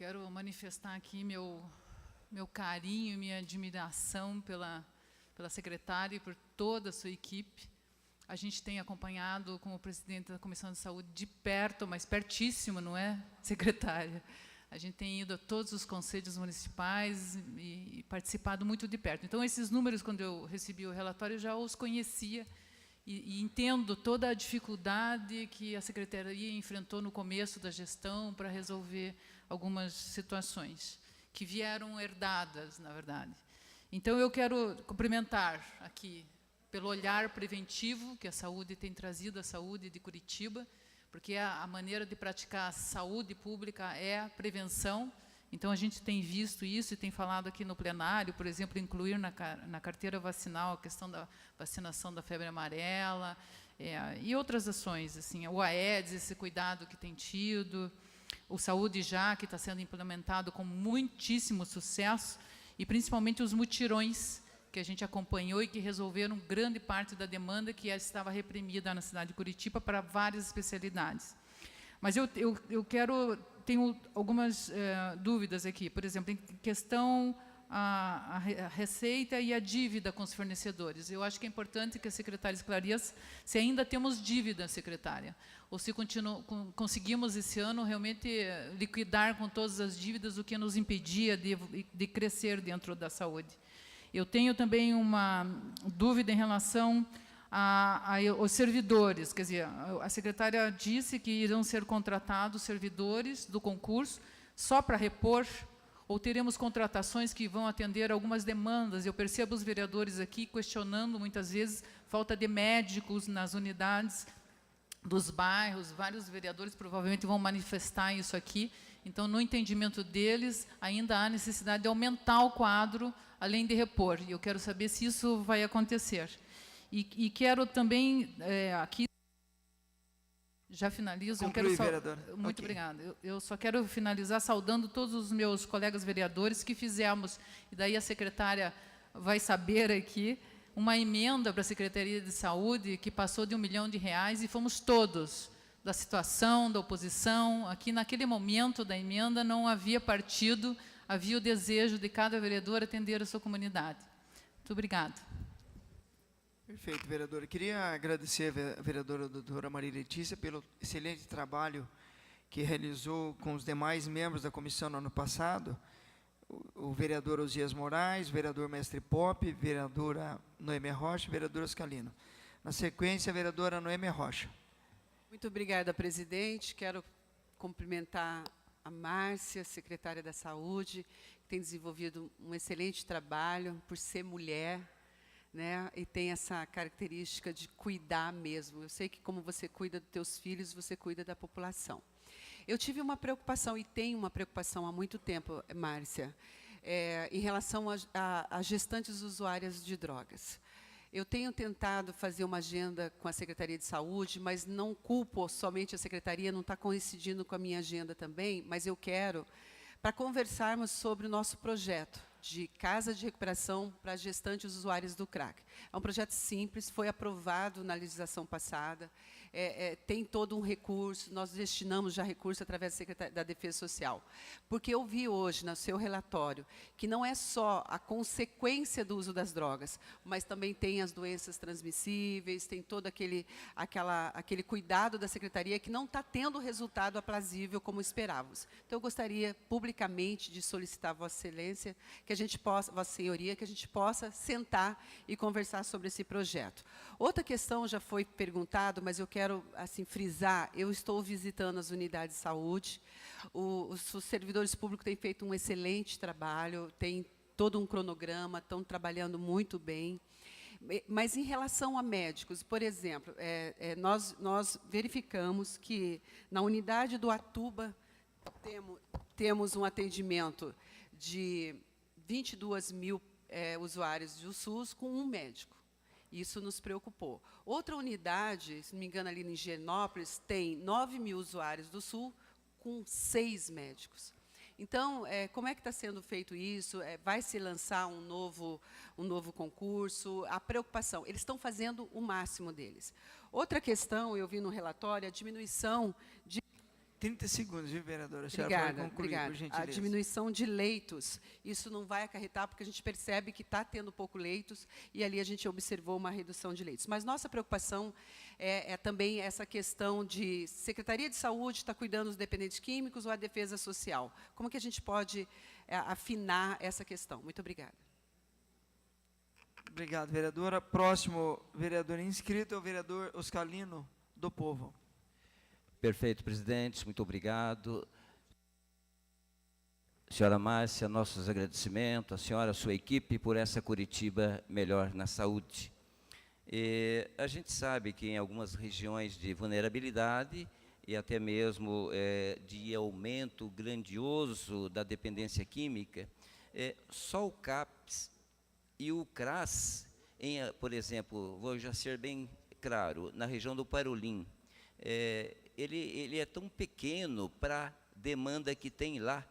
quero manifestar aqui meu carinho e minha admiração pela secretária e por toda a sua equipe. A gente tem acompanhado, como presidente da Comissão de Saúde, de perto, mas pertíssimo, não é, secretária? A gente tem ido a todos os conselhos municipais e participado muito de perto. Então, esses números, quando eu recebi o relatório, eu já os conhecia e entendo toda a dificuldade que a secretaria enfrentou no começo da gestão para resolver algumas situações que vieram herdadas, na verdade. Então, eu quero cumprimentar aqui pelo olhar preventivo que a saúde tem trazido à saúde de Curitiba, porque a maneira de praticar a saúde pública é a prevenção. Então, a gente tem visto isso e tem falado aqui no plenário, por exemplo, incluir na carteira vacinal a questão da vacinação da febre amarela e outras ações, assim, o Aedes, esse cuidado que tem tido, o Saúde Já, que está sendo implementado com muitíssimo sucesso, e principalmente os mutirões, que a gente acompanhou e que resolveram grande parte da demanda que estava reprimida na cidade de Curitiba para várias especialidades. Mas eu tenho algumas dúvidas aqui. Por exemplo, em questão a receita e a dívida com os fornecedores. Eu acho que é importante que a secretária esclareça se ainda temos dívida, secretária, ou se conseguimos esse ano realmente liquidar com todas as dívidas o que nos impedia de crescer dentro da saúde. Eu tenho também uma dúvida em relação aos servidores. Quer dizer, a secretária disse que irão ser contratados servidores do concurso só para repor, ou teremos contratações que vão atender algumas demandas. Eu percebo os vereadores aqui questionando, muitas vezes, falta de médicos nas unidades dos bairros. Vários vereadores provavelmente vão manifestar isso aqui. Então, no entendimento deles, ainda há necessidade de aumentar o quadro, além de repor. E eu quero saber se isso vai acontecer. E quero também, aqui, já finalizo. Conclui, vereadora. Muito obrigada. Eu só quero finalizar saudando todos os meus colegas vereadores que fizemos, e daí a secretária vai saber aqui, uma emenda para a Secretaria de Saúde que passou de R$1 milhão e fomos todos da situação, da oposição. Aqui, naquele momento da emenda, não havia partido, havia o desejo de cada vereador atender a sua comunidade. Muito obrigada. Perfeito, vereadora. Queria agradecer a vereadora doutora Maria Letícia pelo excelente trabalho que realizou com os demais membros da comissão no ano passado, o vereador Osias Moraes, o vereador Mestre Pop, vereadora Noêmia Rocha e vereadora Scalino. Na sequência, a vereadora Noêmia Rocha. Muito obrigada, presidente. Quero cumprimentar a Márcia, secretária da Saúde, que tem desenvolvido um excelente trabalho por ser mulher, né, e tem essa característica de cuidar mesmo. Eu sei que, como você cuida dos teus filhos, você cuida da população. Eu tive uma preocupação, e tenho uma preocupação há muito tempo, Márcia, em relação a gestantes usuárias de drogas. Eu tenho tentado fazer uma agenda com a Secretaria de Saúde, mas não culpo somente a Secretaria, não está coincidindo com a minha agenda também, mas eu quero, para conversarmos sobre o nosso projeto de casa de recuperação para gestantes usuárias do crack. É um projeto simples, foi aprovado na legislação passada, tem todo um recurso, nós destinamos já recurso através da Defesa Social. Porque eu vi hoje, no seu relatório, que não é só a consequência do uso das drogas, mas também tem as doenças transmissíveis, tem todo aquele cuidado da Secretaria que não está tendo o resultado aprazível como esperávamos. Então, eu gostaria, publicamente, de solicitar a Vossa Excelência que a gente possa, Vossa Senhoria, que a gente possa sentar e conversar sobre esse projeto. Outra questão já foi perguntado, mas eu quero assim frisar, eu estou visitando as unidades de saúde, os servidores públicos têm feito um excelente trabalho, tem todo um cronograma, estão trabalhando muito bem. Mas em relação a médicos, por exemplo, nós verificamos que na unidade do Atuba temos um atendimento de 22 mil usuários do SUS com um médico. Isso nos preocupou. Outra unidade, se não me engano, ali em Higienópolis, tem 9 mil usuários do Sul com 6 médicos. Então, como é que está sendo feito isso? Vai se lançar um novo concurso? A preocupação, eles estão fazendo o máximo deles. Outra questão, eu vi no relatório, a diminuição de 30 segundos, viu, vereadora? A senhora pode concluir, Obrigada. por gentileza. A diminuição de leitos, isso não vai acarretar, porque a gente percebe que está tendo pouco leitos, e ali a gente observou uma redução de leitos. Mas nossa preocupação é também essa questão de Secretaria de Saúde está cuidando dos dependentes químicos ou a Defesa Social. Como que a gente pode afinar essa questão? Muito obrigada. Obrigado, vereadora. Próximo vereador inscrito é o vereador Oscarlino do Povo. Perfeito, presidente, muito obrigado. Senhora Márcia, nossos agradecimentos, a senhora, a sua equipe, por essa Curitiba melhor na saúde. A gente sabe que em algumas regiões de vulnerabilidade e até mesmo de aumento grandioso da dependência química, só o CAPS e o CRAS, por exemplo, vou já ser bem claro, na região do Parolim, ele é tão pequeno para a demanda que tem lá,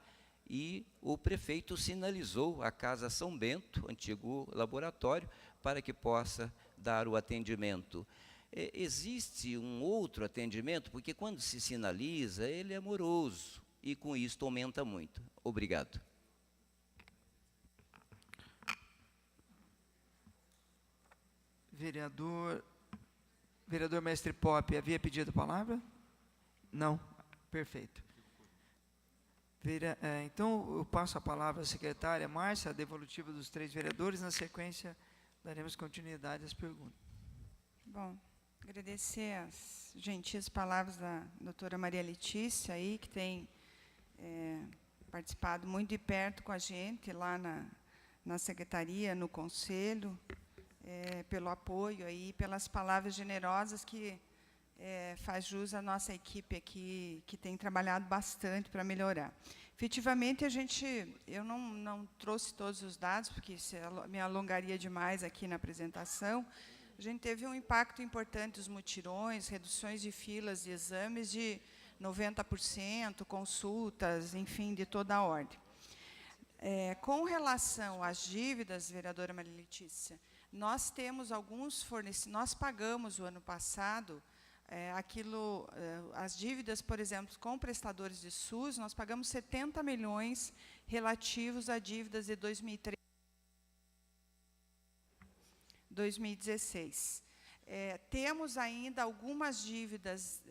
e o prefeito sinalizou a Casa São Bento, antigo laboratório, para que possa dar o atendimento. Existe um outro atendimento, porque quando se sinaliza, ele é moroso, e com isso aumenta muito. Obrigado. Vereador Mestre Pop, havia pedido a palavra? Não? Perfeito. Então, eu passo a palavra à secretária Márcia, a devolutiva dos 3 vereadores. Na sequência, daremos continuidade às perguntas. Bom, agradecer as gentis palavras da doutora Maria Letícia, aí, que tem participado muito de perto com a gente, lá na secretaria, no conselho, pelo apoio, aí, pelas palavras generosas que faz jus à nossa equipe aqui, que tem trabalhado bastante para melhorar. Efetivamente, eu não trouxe todos os dados, porque me alongaria demais aqui na apresentação. A gente teve um impacto importante dos mutirões, reduções de filas de exames de 90%, consultas, enfim, de toda a ordem. Com relação às dívidas, vereadora Maria Letícia, nós temos alguns fornecedores, nós pagamos o ano passado as dívidas, por exemplo, com prestadores de SUS, nós pagamos 70 milhões relativos a dívidas de 2013, 2016. Temos ainda algumas dívidas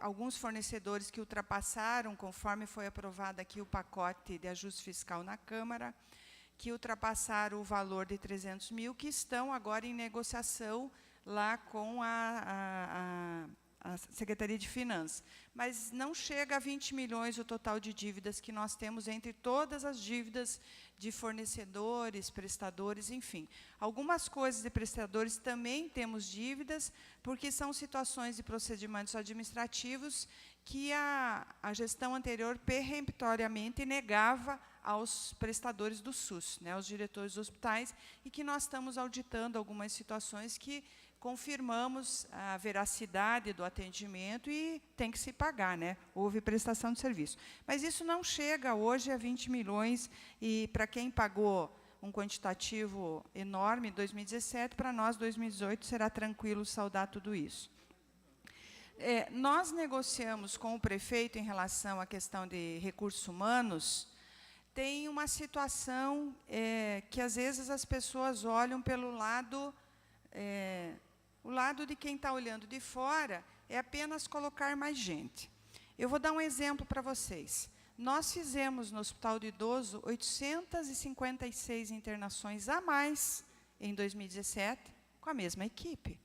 alguns fornecedores que ultrapassaram, conforme foi aprovado aqui o pacote de ajuste fiscal na Câmara, que ultrapassaram o valor de 300 mil, que estão agora em negociação lá com a Secretaria de Finanças. Mas não chega a 20 milhões o total de dívidas que nós temos entre todas as dívidas de fornecedores, prestadores, enfim. Algumas coisas de prestadores também temos dívidas, porque são situações de procedimentos administrativos que a gestão anterior peremptoriamente negava aos prestadores do SUS, aos diretores dos hospitais, e que nós estamos auditando algumas situações que confirmamos a veracidade do atendimento e tem que se pagar, houve prestação de serviço. Mas isso não chega hoje a 20 milhões, e para quem pagou um quantitativo enorme em 2017, para nós, 2018, será tranquilo saldar tudo isso. Nós negociamos com o prefeito em relação à questão de recursos humanos. Tem uma situação que, às vezes, as pessoas olham pelo lado... o lado de quem está olhando de fora é apenas colocar mais gente. Eu vou dar um exemplo para vocês. Nós fizemos no Hospital do Idoso 856 internações a mais em 2017, com a mesma equipe.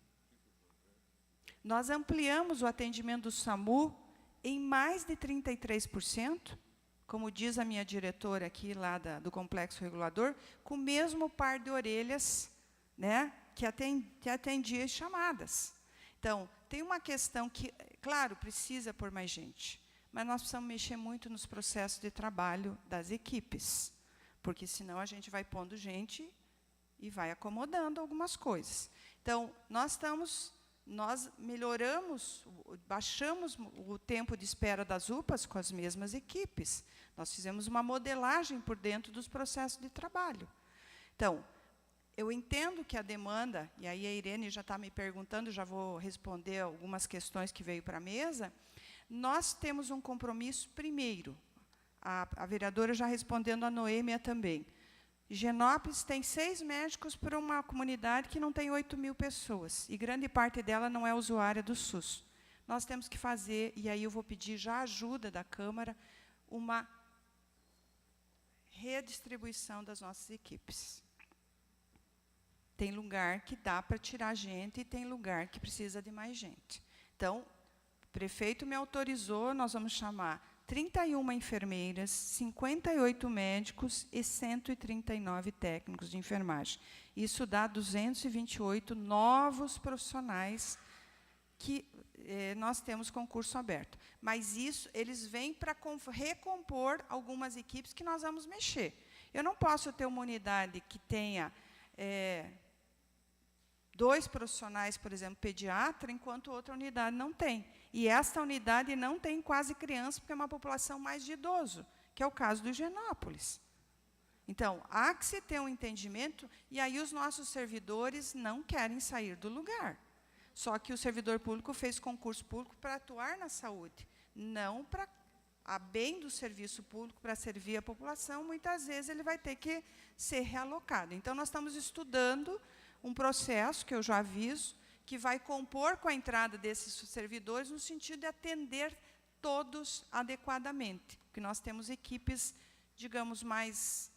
Nós ampliamos o atendimento do SAMU em mais de 33%, como diz a minha diretora aqui lá do Complexo Regulador, com o mesmo par de orelhas, que atendia as chamadas. Então, tem uma questão que, claro, precisa por mais gente, mas nós precisamos mexer muito nos processos de trabalho das equipes, porque senão a gente vai pondo gente e vai acomodando algumas coisas. Então, nós melhoramos, baixamos o tempo de espera das UPAs com as mesmas equipes. Nós fizemos uma modelagem por dentro dos processos de trabalho. Então, eu entendo que a demanda, e aí a Irene já está me perguntando, já vou responder algumas questões que veio para a mesa, nós temos um compromisso, primeiro, a vereadora já respondendo a Noêmia também. Higienópolis tem 6 médicos por uma comunidade que não tem 8.000 pessoas, e grande parte dela não é usuária do SUS. Nós temos que fazer, e aí eu vou pedir já a ajuda da Câmara, uma redistribuição das nossas equipes. Tem lugar que dá para tirar gente e tem lugar que precisa de mais gente. Então, o prefeito me autorizou, nós vamos chamar 31 enfermeiras, 58 médicos e 139 técnicos de enfermagem. Isso dá 228 novos profissionais que nós temos concurso aberto. Mas isso, eles vêm para recompor algumas equipes que nós vamos mexer. Eu não posso ter uma unidade que tenha 2 profissionais, por exemplo, pediatra, enquanto outra unidade não tem. E esta unidade não tem quase criança, porque é uma população mais de idoso, que é o caso do Higienópolis. Então, há que se ter um entendimento, e aí os nossos servidores não querem sair do lugar. Só que o servidor público fez concurso público para atuar na saúde, não para a bem do serviço público, para servir a população, muitas vezes ele vai ter que ser realocado. Então, nós estamos estudando um processo, que eu já aviso, que vai compor com a entrada desses servidores no sentido de atender todos adequadamente. Porque nós temos equipes, digamos, mais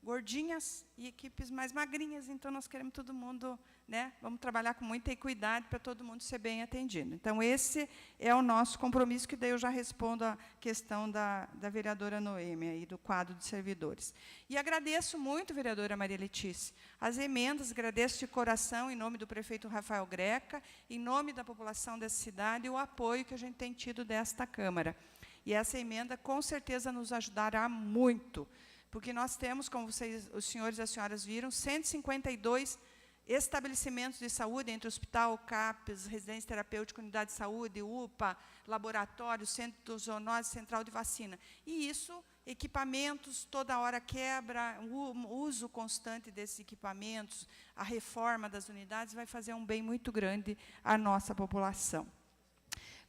gordinhas e equipes mais magrinhas, então nós queremos todo mundo, né, vamos trabalhar com muita equidade para todo mundo ser bem atendido. Então, esse é o nosso compromisso, que daí eu já respondo a questão da vereadora Noêmia e do quadro de servidores. E agradeço muito, vereadora Maria Letícia, as emendas, agradeço de coração, em nome do prefeito Rafael Greca, em nome da população dessa cidade, o apoio que a gente tem tido desta Câmara. E essa emenda, com certeza, nos ajudará muito, porque nós temos, como vocês, os senhores e as senhoras viram, 152 estabelecimentos de saúde, entre hospital, CAPES, residência terapêutica, unidade de saúde, UPA, laboratório, centro de zoonose, central de vacina. E isso, equipamentos, toda hora quebra, o uso constante desses equipamentos, a reforma das unidades vai fazer um bem muito grande à nossa população.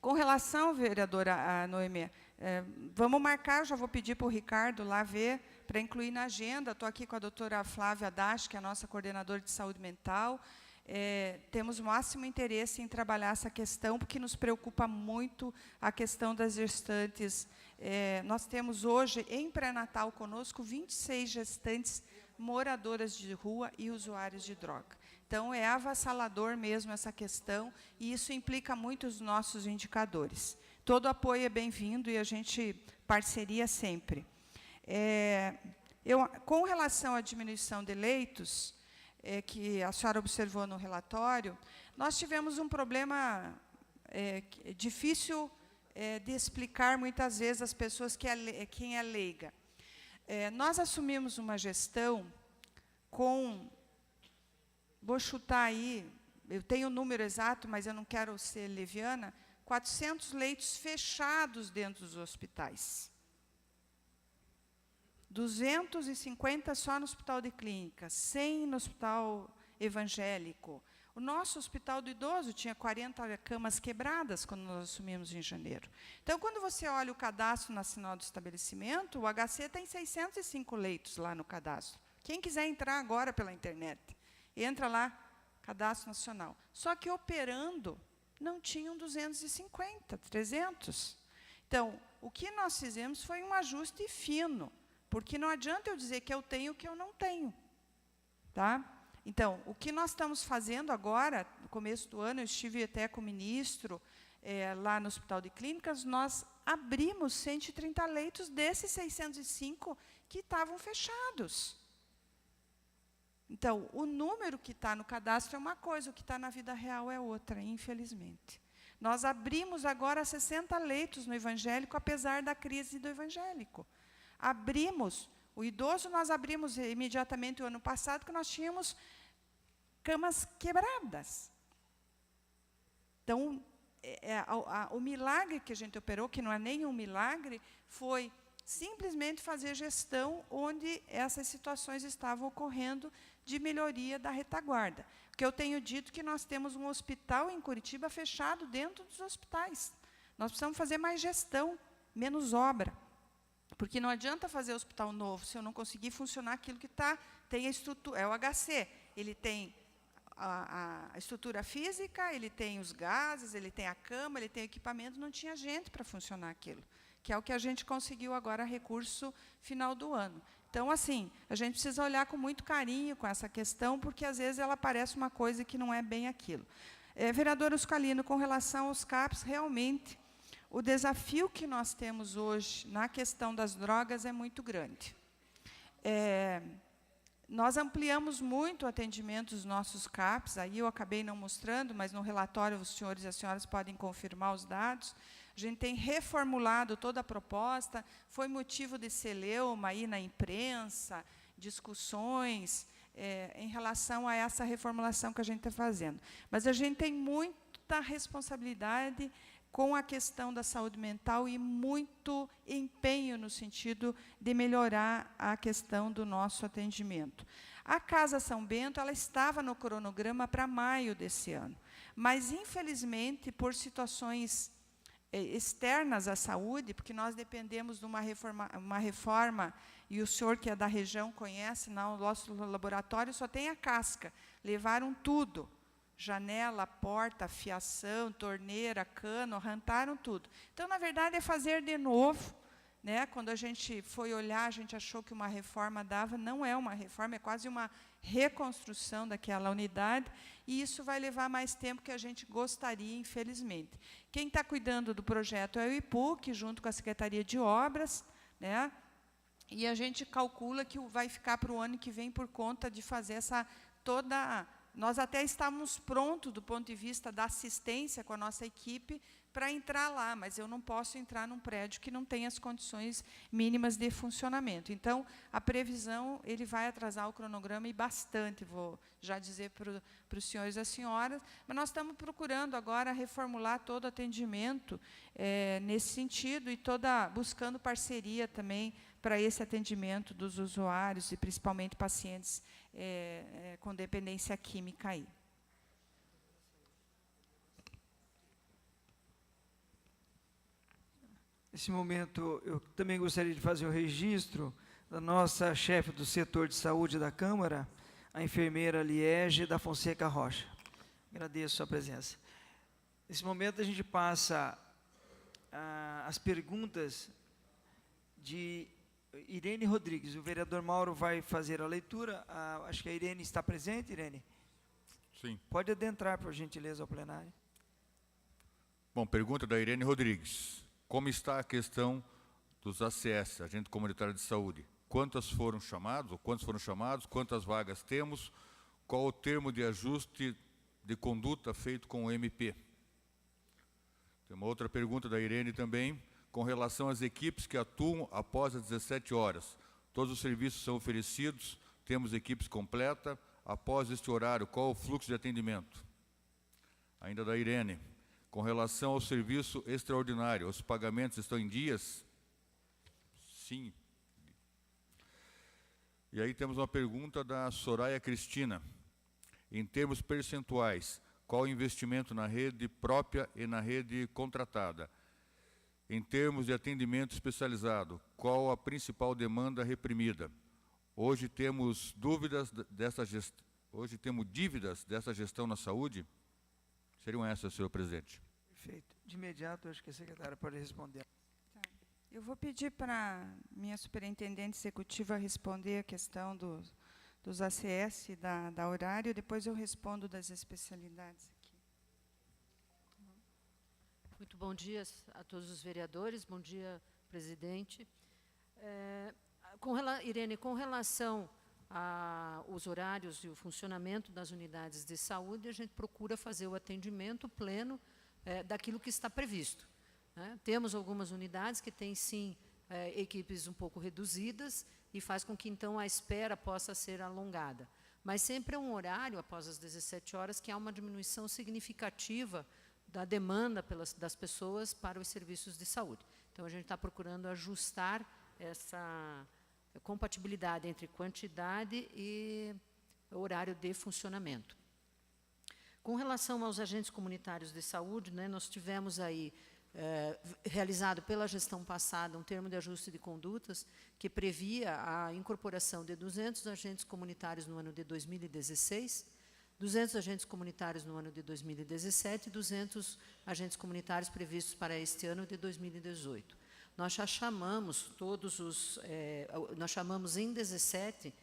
Com relação, vereadora Noêmia, vamos marcar, já vou pedir para o Ricardo lá ver, para incluir na agenda. Estou aqui com a doutora Flávia Dasch, que é a nossa coordenadora de saúde mental. Temos o máximo interesse em trabalhar essa questão, porque nos preocupa muito a questão das gestantes. Nós temos hoje, em pré-natal conosco, 26 gestantes moradoras de rua e usuários de droga. Então, é avassalador mesmo essa questão, e isso implica muito os nossos indicadores. Todo apoio é bem-vindo e a gente parceria sempre. Com relação à diminuição de leitos, que a senhora observou no relatório, nós tivemos um problema difícil de explicar muitas vezes às pessoas quem é leiga. Nós assumimos uma gestão com, vou chutar aí, eu tenho o número exato, mas eu não quero ser leviana, 400 leitos fechados dentro dos hospitais. 250 só no hospital de clínica, 100 no hospital evangélico. O nosso hospital do idoso tinha 40 camas quebradas quando nós assumimos em janeiro. Então, quando você olha o cadastro nacional do estabelecimento, o HC tem 605 leitos lá no cadastro. Quem quiser entrar agora pela internet, entra lá, cadastro nacional. Só que operando, não tinham 250, 300. Então, o que nós fizemos foi um ajuste fino, porque não adianta eu dizer que eu tenho o que eu não tenho. Tá? Então, o que nós estamos fazendo agora, no começo do ano, eu estive até com o ministro, lá no Hospital de Clínicas, nós abrimos 130 leitos desses 605 que estavam fechados. Então, o número que está no cadastro é uma coisa, o que está na vida real é outra, infelizmente. Nós abrimos agora 60 leitos no evangélico, apesar da crise do evangélico. Abrimos, o idoso nós abrimos imediatamente o ano passado, que nós tínhamos camas quebradas. Então, o milagre que a gente operou, que não é nenhum milagre, foi simplesmente fazer gestão onde essas situações estavam ocorrendo de melhoria da retaguarda. Porque eu tenho dito que nós temos um hospital em Curitiba fechado dentro dos hospitais. Nós precisamos fazer mais gestão, menos obra. Porque não adianta fazer hospital novo se eu não conseguir funcionar aquilo que tem a estrutura. É o HC, ele tem a estrutura física, ele tem os gases, ele tem a cama, ele tem o equipamento, não tinha gente para funcionar aquilo, que é o que a gente conseguiu agora, recurso final do ano. Então, assim, a gente precisa olhar com muito carinho com essa questão, porque, às vezes, ela parece uma coisa que não é bem aquilo. Vereadora Uscalino, com relação aos CAPs, realmente, o desafio que nós temos hoje na questão das drogas é muito grande. Nós ampliamos muito o atendimento dos nossos CAPs, aí eu acabei não mostrando, mas no relatório os senhores e as senhoras podem confirmar os dados. A gente tem reformulado toda a proposta, foi motivo de celeuma aí na imprensa, discussões em relação a essa reformulação que a gente está fazendo. Mas a gente tem muita responsabilidade com a questão da saúde mental e muito empenho no sentido de melhorar a questão do nosso atendimento. A Casa São Bento, ela estava no cronograma para maio desse ano, mas, infelizmente, por situações externas à saúde, porque nós dependemos de uma reforma, e o senhor que é da região conhece, no nosso laboratório só tem a casca, levaram tudo. Janela, porta, fiação, torneira, cano, arrancaram tudo. Então, na verdade, é fazer de novo. Né? Quando a gente foi olhar, a gente achou que uma reforma dava, não é uma reforma, é quase uma reconstrução daquela unidade, e isso vai levar mais tempo que a gente gostaria, infelizmente. Quem está cuidando do projeto é o IPUC, junto com a Secretaria de Obras, né? E a gente calcula que vai ficar para o ano que vem por conta de fazer toda... Nós até estávamos prontos, do ponto de vista da assistência com a nossa equipe, para entrar lá, mas eu não posso entrar num prédio que não tem as condições mínimas de funcionamento. Então, a previsão, ele vai atrasar o cronograma e bastante, vou já dizer para os senhores e as senhoras, mas nós estamos procurando agora reformular todo o atendimento nesse sentido e buscando parceria também para esse atendimento dos usuários e principalmente pacientes com dependência química aí. Nesse momento, eu também gostaria de fazer o registro da nossa chefe do setor de saúde da Câmara, a enfermeira Liege da Fonseca Rocha. Agradeço a sua presença. Nesse momento, a gente passa as perguntas de Irene Rodrigues. O vereador Mauro vai fazer a leitura. Acho que a Irene está presente, Irene? Sim. Pode adentrar, por gentileza, ao plenário. Bom, pergunta da Irene Rodrigues. Como está a questão dos ACS, Agente Comunitário de Saúde? Quantos foram chamados, quantas vagas temos, qual o termo de ajuste de conduta feito com o MP? Tem uma outra pergunta da Irene também, com relação às equipes que atuam após as 17 horas. Todos os serviços são oferecidos, temos equipes completas. Após este horário, qual o fluxo de atendimento? Ainda da Irene, com relação ao serviço extraordinário, os pagamentos estão em dias? Sim. E aí temos uma pergunta da Soraya Cristina. Em termos percentuais, qual o investimento na rede própria e na rede contratada? Em termos de atendimento especializado, qual a principal demanda reprimida? Hoje temos dívidas dessa gestão na saúde? Seriam essas, senhor presidente. Perfeito. De imediato, acho que a secretária pode responder. Tá. Eu vou pedir para a minha superintendente executiva responder a questão dos ACS e da horário, depois eu respondo das especialidades aqui. Muito bom dia a todos os vereadores, bom dia, presidente. Irene, com relação aos horários e o funcionamento das unidades de saúde, a gente procura fazer o atendimento pleno daquilo que está previsto. Né? Temos algumas unidades que têm, sim, equipes um pouco reduzidas e faz com que, então, a espera possa ser alongada. Mas sempre é um horário, após as 17 horas, que há uma diminuição significativa da demanda das pessoas para os serviços de saúde. Então, a gente está procurando ajustar essa compatibilidade entre quantidade e horário de funcionamento. Com relação aos agentes comunitários de saúde, né, nós tivemos aí, realizado pela gestão passada, um termo de ajuste de condutas que previa a incorporação de 200 agentes comunitários no ano de 2016, 200 agentes comunitários no ano de 2017 e 200 agentes comunitários previstos para este ano de 2018. Nós já chamamos nós chamamos em 17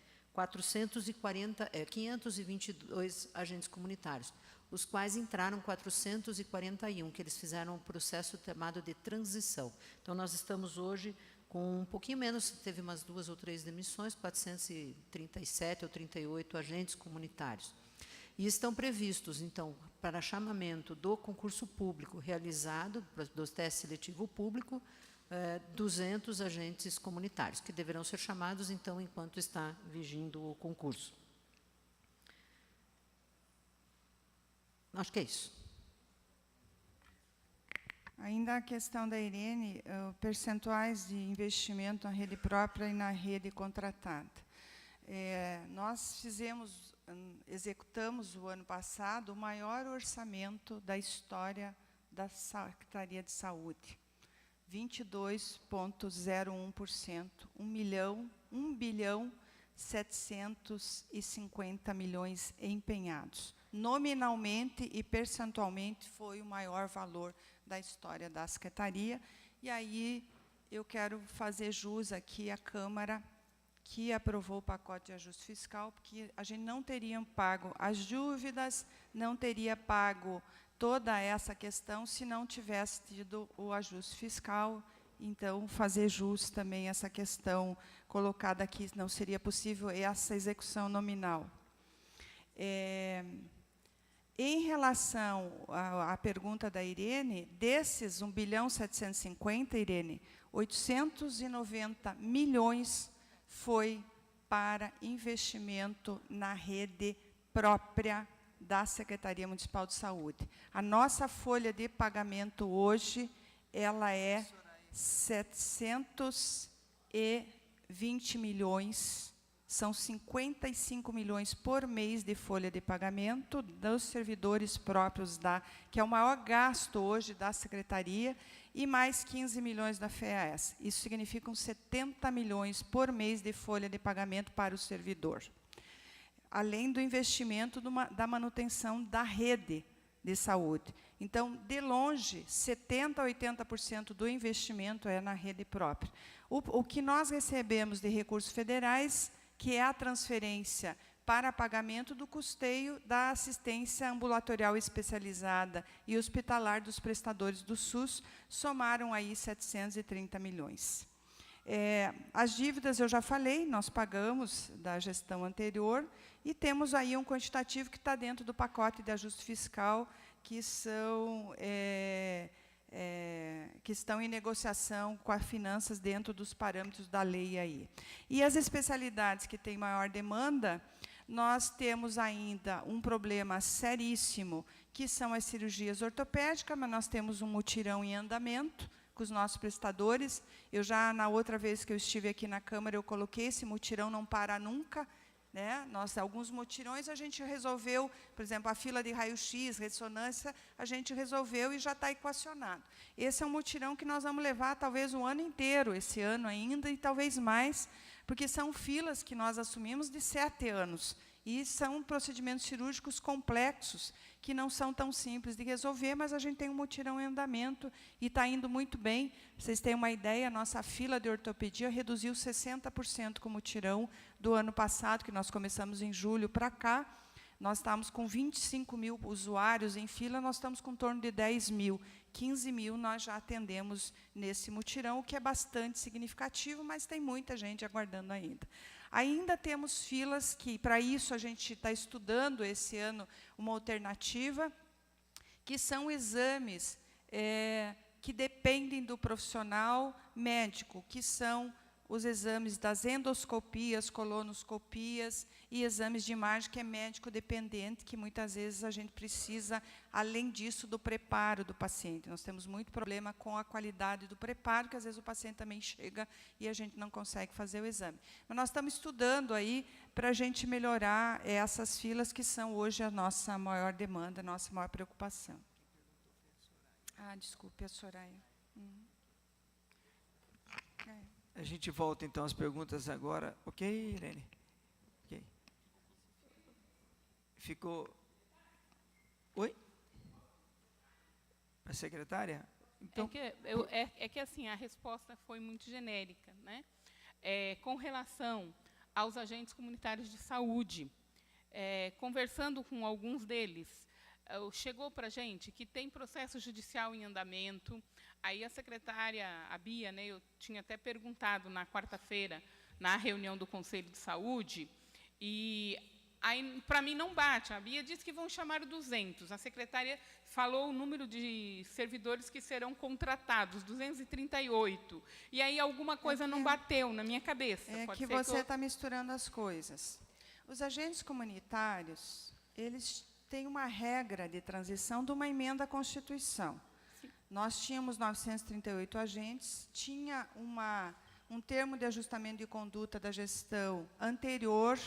522 agentes comunitários, os quais entraram 441, que eles fizeram um processo chamado de transição. Então, nós estamos hoje com um pouquinho menos, teve umas 2 ou 3 demissões, 437 ou 38 agentes comunitários. E estão previstos, então, para chamamento do concurso público realizado, do teste seletivo público, 200 agentes comunitários, que deverão ser chamados, então, enquanto está vigindo o concurso. Acho que é isso. Ainda a questão da Irene, percentuais de investimento na rede própria e na rede contratada. Nós executamos o ano passado o maior orçamento da história da Secretaria de Saúde. 22,01%, 1 bilhão 750 milhões empenhados. Nominalmente e percentualmente foi o maior valor da história da Secretaria. E aí eu quero fazer jus aqui à Câmara, que aprovou o pacote de ajuste fiscal, porque a gente não teria pago as dívidas, não teria pago toda essa questão se não tivesse tido o ajuste fiscal. Então, fazer jus também essa questão colocada aqui, não seria possível essa execução nominal. Em relação à pergunta da Irene, desses 1 bilhão 750, Irene, 890 milhões foi para investimento na rede própria da Secretaria Municipal de Saúde. A nossa folha de pagamento hoje, ela é 720 milhões, são 55 milhões por mês de folha de pagamento dos servidores próprios que é o maior gasto hoje da Secretaria, e mais 15 milhões da FEAS. Isso significa 70 milhões por mês de folha de pagamento para o servidor. Além do investimento da manutenção da rede de saúde. Então, de longe, 70% a 80% do investimento é na rede própria. O que nós recebemos de recursos federais, que é a transferência para pagamento do custeio da assistência ambulatorial especializada e hospitalar dos prestadores do SUS, somaram aí 730 milhões. As dívidas, eu já falei, nós pagamos da gestão anterior, e temos aí um quantitativo que está dentro do pacote de ajuste fiscal, que estão em negociação com as finanças dentro dos parâmetros da lei aí. E as especialidades que têm maior demanda, nós temos ainda um problema seríssimo, que são as cirurgias ortopédicas, mas nós temos um mutirão em andamento com os nossos prestadores. Eu já, na outra vez que eu estive aqui na Câmara, eu coloquei esse mutirão não para nunca, né? Alguns mutirões a gente resolveu, por exemplo, a fila de raio-x, ressonância, a gente resolveu e já está equacionado. Esse é um mutirão que nós vamos levar talvez um ano inteiro, esse ano ainda, e talvez mais, porque são filas que nós assumimos de 7 anos. E são procedimentos cirúrgicos complexos, que não são tão simples de resolver, mas a gente tem um mutirão em andamento e está indo muito bem. Vocês têm uma ideia, a nossa fila de ortopedia reduziu 60% com o mutirão do ano passado, que nós começamos em julho para cá. Nós estávamos com 25 mil usuários em fila, nós estamos com em torno de 10 mil. 15 mil nós já atendemos nesse mutirão, o que é bastante significativo, mas tem muita gente aguardando ainda. Ainda temos filas que, para isso, a gente está estudando esse ano uma alternativa, que são exames que dependem do profissional médico, que são os exames das endoscopias, colonoscopias e exames de imagem, que é médico dependente, que muitas vezes a gente precisa, além disso, do preparo do paciente. Nós temos muito problema com a qualidade do preparo, que às vezes o paciente também chega e a gente não consegue fazer o exame. Mas nós estamos estudando aí para a gente melhorar essas filas, que são hoje a nossa maior demanda, a nossa maior preocupação. Ah, desculpe, a Soraya. A gente volta, então, às perguntas agora. Ok, Irene? Ok. Ficou... Oi? A secretária? Então, É que assim, a resposta foi muito genérica, né? Com relação aos agentes comunitários de saúde, conversando com alguns deles, chegou para a gente que tem processo judicial em andamento. Aí a secretária, a Bia, né, eu tinha até perguntado na quarta-feira, na reunião do Conselho de Saúde, e aí, para mim, não bate. A Bia disse que vão chamar 200. A secretária falou o número de servidores que serão contratados, 238. E aí alguma coisa não bateu na minha cabeça. É Pode que ser você está misturando as coisas. Os agentes comunitários, eles têm uma regra de transição de uma emenda à Constituição. Nós tínhamos 938 agentes, tinha um termo de ajustamento de conduta da gestão anterior,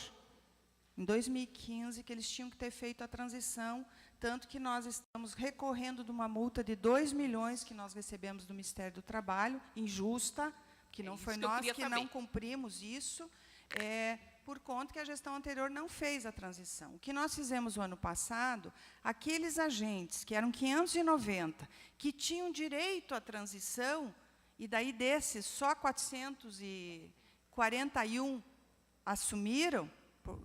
em 2015, que eles tinham que ter feito a transição, tanto que nós estamos recorrendo de uma multa de 2 milhões que nós recebemos do Ministério do Trabalho, injusta, que não foi nós que não cumprimos isso, por conta que a gestão anterior não fez a transição. O que nós fizemos o ano passado, aqueles agentes, que eram 590, que tinham direito à transição, e daí desses só 441 assumiram,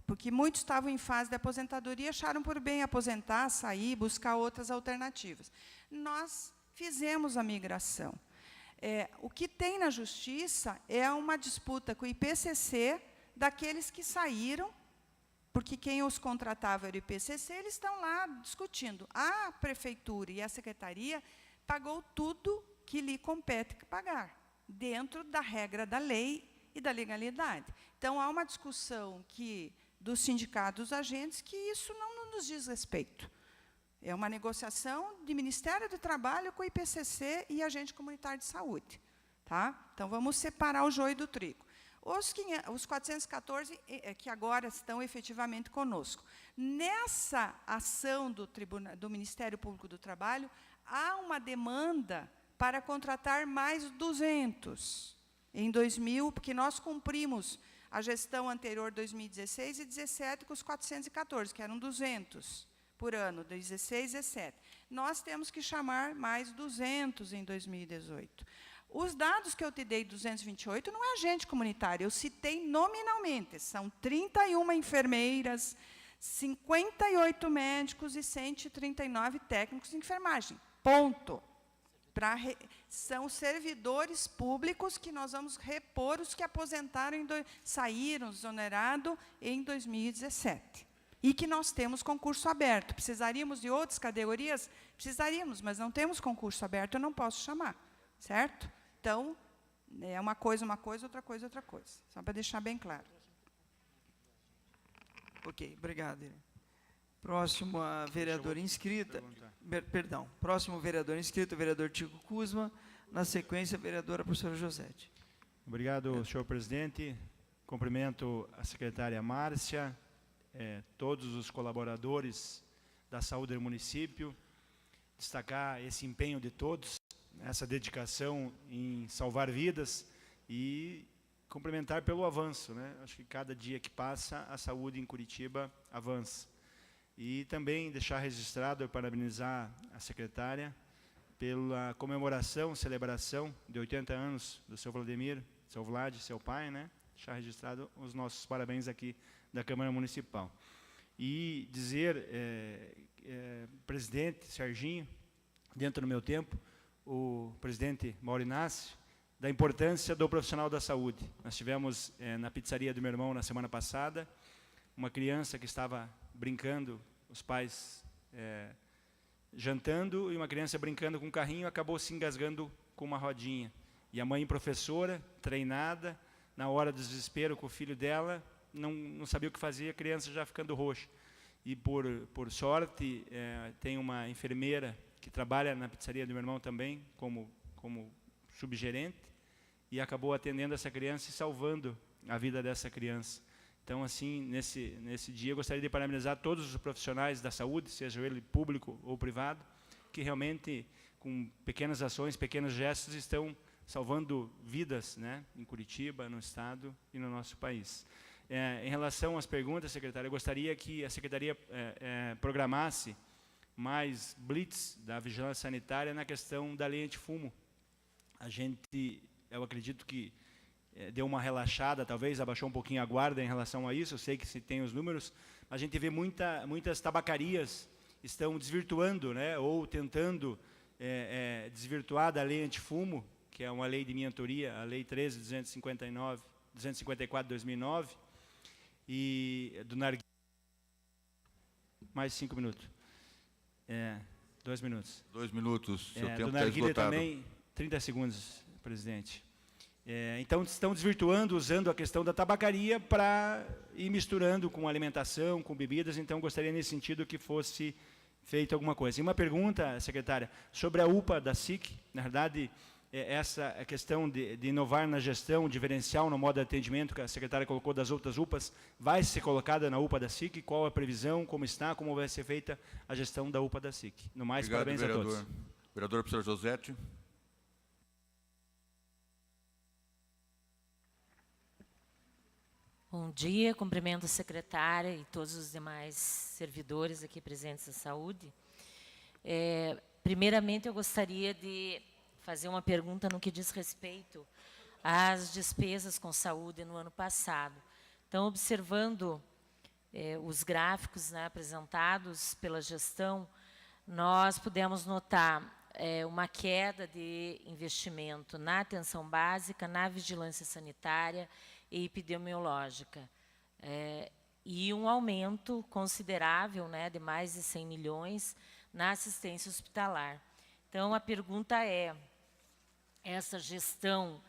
porque muitos estavam em fase de aposentadoria, acharam por bem aposentar, sair, buscar outras alternativas. Nós fizemos a migração. O que tem na Justiça é uma disputa com o IPCC, daqueles que saíram, porque quem os contratava era o IPCC, eles estão lá discutindo. A Prefeitura e a Secretaria pagou tudo que lhe compete pagar, dentro da regra da lei e da legalidade. Então, há uma discussão dos sindicatos dos agentes que isso não nos diz respeito. É uma negociação de Ministério do Trabalho com o IPCC e agente comunitário de saúde. Tá? Então, vamos separar o joio do trigo. Os 414 que agora estão efetivamente conosco. Nessa ação do Ministério Público do Trabalho, há uma demanda para contratar mais 200 em 2000, porque nós cumprimos a gestão anterior, 2016 e 2017, com os 414, que eram 200 por ano, 2016 e 2017. Nós temos que chamar mais 200 em 2018. Os dados que eu te dei, 228, não é agente comunitário, eu citei nominalmente. São 31 enfermeiras, 58 médicos e 139 técnicos de enfermagem. Ponto. São servidores públicos que nós vamos repor os que aposentaram, saíram exonerados em 2017. E que nós temos concurso aberto. Precisaríamos de outras categorias? Precisaríamos, mas não temos concurso aberto, eu não posso chamar. Certo? Então, é uma coisa, outra coisa, outra coisa. Só para deixar bem claro. ok, obrigado, Irene. Próximo a vereadora inscrita. Perdão. Próximo vereador inscrito, o vereador Tico Kuzma. Na sequência, a vereadora professora Josete. Obrigado, senhor presidente. Cumprimento a secretária Márcia, todos os colaboradores da saúde do município. Destacar esse empenho de todos, essa dedicação em salvar vidas e cumprimentar pelo avanço, né? Acho que cada dia que passa, a saúde em Curitiba avança. E também deixar registrado, parabenizar a secretária pela comemoração, celebração de 80 anos do seu Vladimir, seu Vlad, seu pai, né? Deixar registrado os nossos parabéns aqui da Câmara Municipal. E dizer, presidente Serginho, dentro do meu tempo, o presidente Mauro Inácio, da importância do profissional da saúde. Nós tivemos na pizzaria do meu irmão na semana passada, uma criança que estava brincando, os pais jantando, e uma criança brincando com um carrinho, acabou se engasgando com uma rodinha. E a mãe professora, treinada, na hora do desespero com o filho dela, não sabia o que fazer, a criança já ficando roxa. E, por sorte, tem uma enfermeira que trabalha na pizzaria do meu irmão também, como subgerente, e acabou atendendo essa criança e salvando a vida dessa criança. Então, assim, nesse dia, eu gostaria de parabenizar todos os profissionais da saúde, seja ele público ou privado, que realmente, com pequenas ações, pequenos gestos, estão salvando vidas, né, em Curitiba, no Estado e no nosso país. Em relação às perguntas, secretária, eu gostaria que a Secretaria programasse mais blitz da vigilância sanitária na questão da lei antifumo. Eu acredito que deu uma relaxada, talvez, abaixou um pouquinho a guarda em relação a isso, eu sei que se tem os números, mas a gente vê muitas tabacarias estão desvirtuando, né, ou tentando desvirtuar da lei antifumo, que é uma lei de minha autoria, a Lei 13.254 de 2009, e do narguilé. Mais 5 minutos. 2 minutos. 2 minutos, seu tempo do está narguilé esgotado. também, 30 segundos, presidente. Então, estão desvirtuando, usando a questão da tabacaria para ir misturando com alimentação, com bebidas. Então, gostaria, nesse sentido, que fosse feita alguma coisa. E uma pergunta, secretária, sobre a UPA da SIC. Na verdade, essa questão de inovar na gestão, diferencial no modo de atendimento que a secretária colocou das outras UPAs, vai ser colocada na UPA da SIC? Qual a previsão, como está, como vai ser feita a gestão da UPA da SIC? No mais, Obrigado, parabéns vereador. a todos. Vereador professor Josete. Bom dia, cumprimento a secretária e todos os demais servidores aqui presentes da saúde. Primeiramente, eu gostaria de fazer uma pergunta no que diz respeito às despesas com saúde no ano passado. Então, observando os gráficos, né, apresentados pela gestão, nós pudemos notar uma queda de investimento na atenção básica, na vigilância sanitária e epidemiológica, e um aumento considerável, né, de mais de 100 milhões na assistência hospitalar. Então, a pergunta é, essa gestão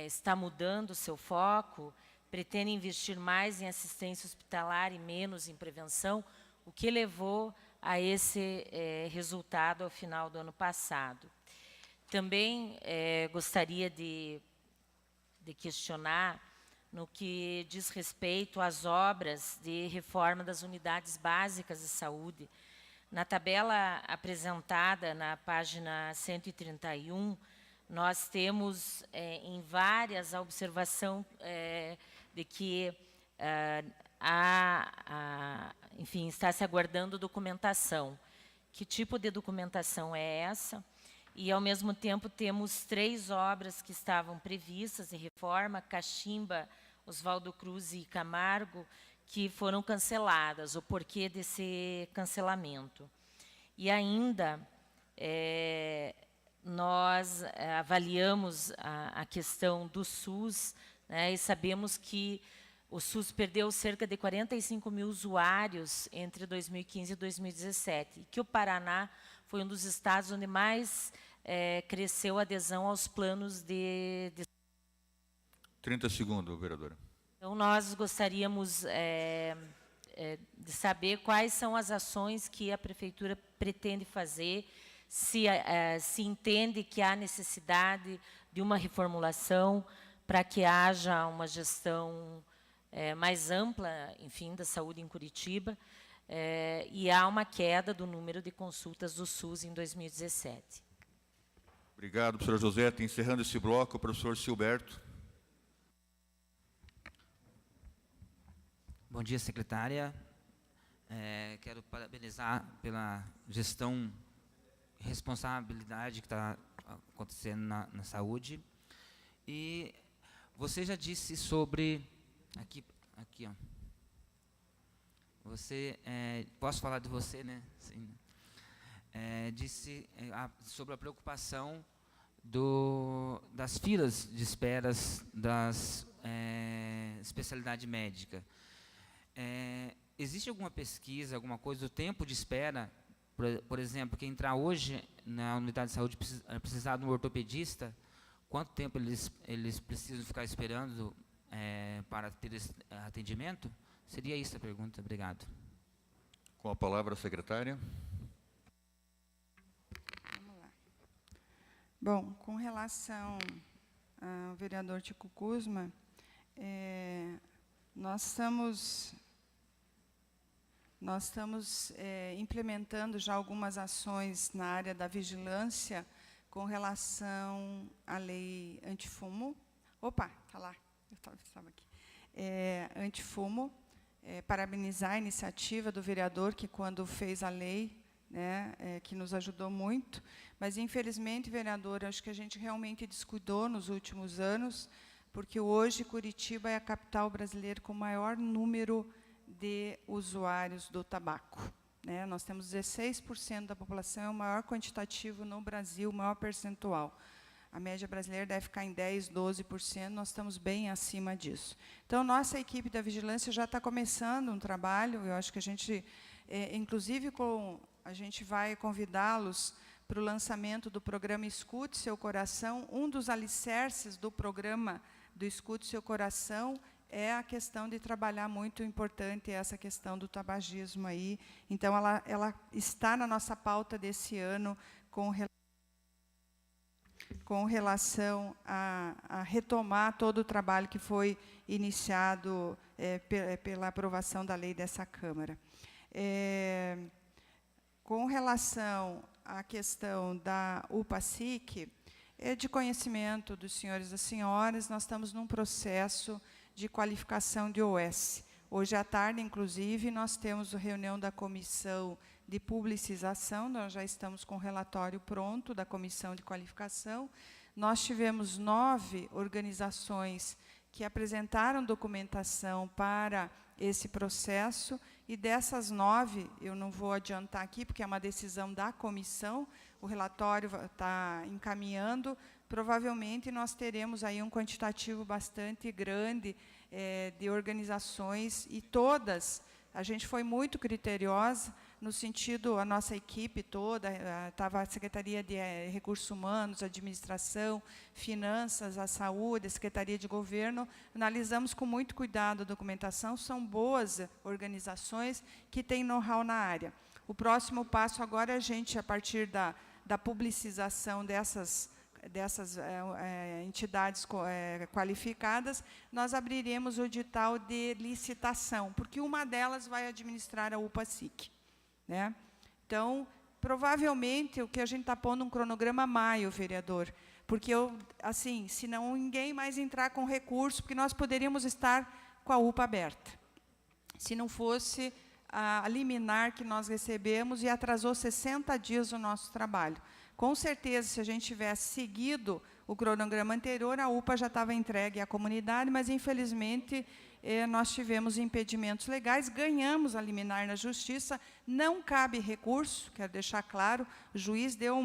está mudando o seu foco? Pretende investir mais em assistência hospitalar e menos em prevenção? O que levou a esse resultado ao final do ano passado? Também gostaria de questionar no que diz respeito às obras de reforma das unidades básicas de saúde. Na tabela apresentada na página 131, nós temos em várias a observação de que enfim, está se aguardando documentação. Que tipo de documentação é essa? E, ao mesmo tempo, temos 3 obras que estavam previstas em reforma, Caximba, Oswaldo Cruz e Camargo, que foram canceladas, o porquê desse cancelamento. E ainda, nós avaliamos a questão do SUS, né, e sabemos que o SUS perdeu cerca de 45 mil usuários entre 2015 e 2017, e que o Paraná foi um dos estados onde mais cresceu a adesão aos planos de 30 segundos, vereadora. Então, nós gostaríamos de saber quais são as ações que a Prefeitura pretende fazer, se entende que há necessidade de uma reformulação para que haja uma gestão mais ampla, enfim, da saúde em Curitiba, e há uma queda do número de consultas do SUS em 2017. Obrigado, professor Josete. Encerrando esse bloco, o professor Silberto. Bom dia, secretária. Quero parabenizar pela gestão e responsabilidade que está acontecendo na saúde. E você já disse sobre... Aqui ó. Você... posso falar de você, né? Sim. Disse sobre a preocupação das filas de esperas das especialidade médica. Existe alguma pesquisa, alguma coisa do tempo de espera, por exemplo, quem entrar hoje na unidade de saúde precisar de um ortopedista, quanto tempo eles precisam ficar esperando para ter esse atendimento? Seria isso a pergunta. Obrigado. Com a palavra a secretária. Vamos lá. Bom, com relação ao vereador Tico Kuzma, nós estamos implementando já algumas ações na área da vigilância com relação à lei antifumo. Opa, está lá, eu estava aqui. Antifumo, parabenizar a iniciativa do vereador, que quando fez a lei, né, que nos ajudou muito, mas, infelizmente, vereador, acho que a gente realmente descuidou nos últimos anos, porque hoje Curitiba é a capital brasileira com o maior número de usuários do tabaco. Né? Nós temos 16% da população, é o maior quantitativo no Brasil, o maior percentual. A média brasileira deve ficar em 10%, 12%, nós estamos bem acima disso. Então, nossa equipe da vigilância já está começando um trabalho, eu acho que a gente, inclusive, a gente vai convidá-los para o lançamento do programa Escute Seu Coração. Um dos alicerces do programa do Escute Seu Coração é a questão de trabalhar muito importante essa questão do tabagismo aí. Então, ela está na nossa pauta desse ano com relação a retomar todo o trabalho que foi iniciado pela aprovação da lei dessa Câmara. Com relação à questão da UPASIC, de conhecimento dos senhores e das senhoras, nós estamos num processo de qualificação de OS. Hoje à tarde, inclusive, nós temos a reunião da Comissão de Publicização, nós já estamos com o relatório pronto da Comissão de Qualificação. Nós tivemos 9 organizações que apresentaram documentação para esse processo, e dessas 9, eu não vou adiantar aqui, porque é uma decisão da comissão, o relatório está encaminhando, provavelmente nós teremos aí um quantitativo bastante grande de organizações, e todas, a gente foi muito criteriosa, no sentido, a nossa equipe toda, estava a Secretaria de Recursos Humanos, Administração, Finanças, a Saúde, a Secretaria de Governo, analisamos com muito cuidado a documentação, são boas organizações que têm know-how na área. O próximo passo agora é a gente, a partir da publicização dessas entidades qualificadas, nós abriremos o edital de licitação, porque uma delas vai administrar a UPASIC. Né? Então, provavelmente, o que a gente está pondo um cronograma maio, vereador, porque, assim, se não ninguém mais entrar com recurso, porque nós poderíamos estar com a UPA aberta, se não fosse a liminar que nós recebemos e atrasou 60 dias o nosso trabalho. Com certeza, se a gente tivesse seguido o cronograma anterior, a UPA já estava entregue à comunidade, mas, infelizmente, nós tivemos impedimentos legais, ganhamos a liminar na Justiça, não cabe recurso, quero deixar claro, o juiz deu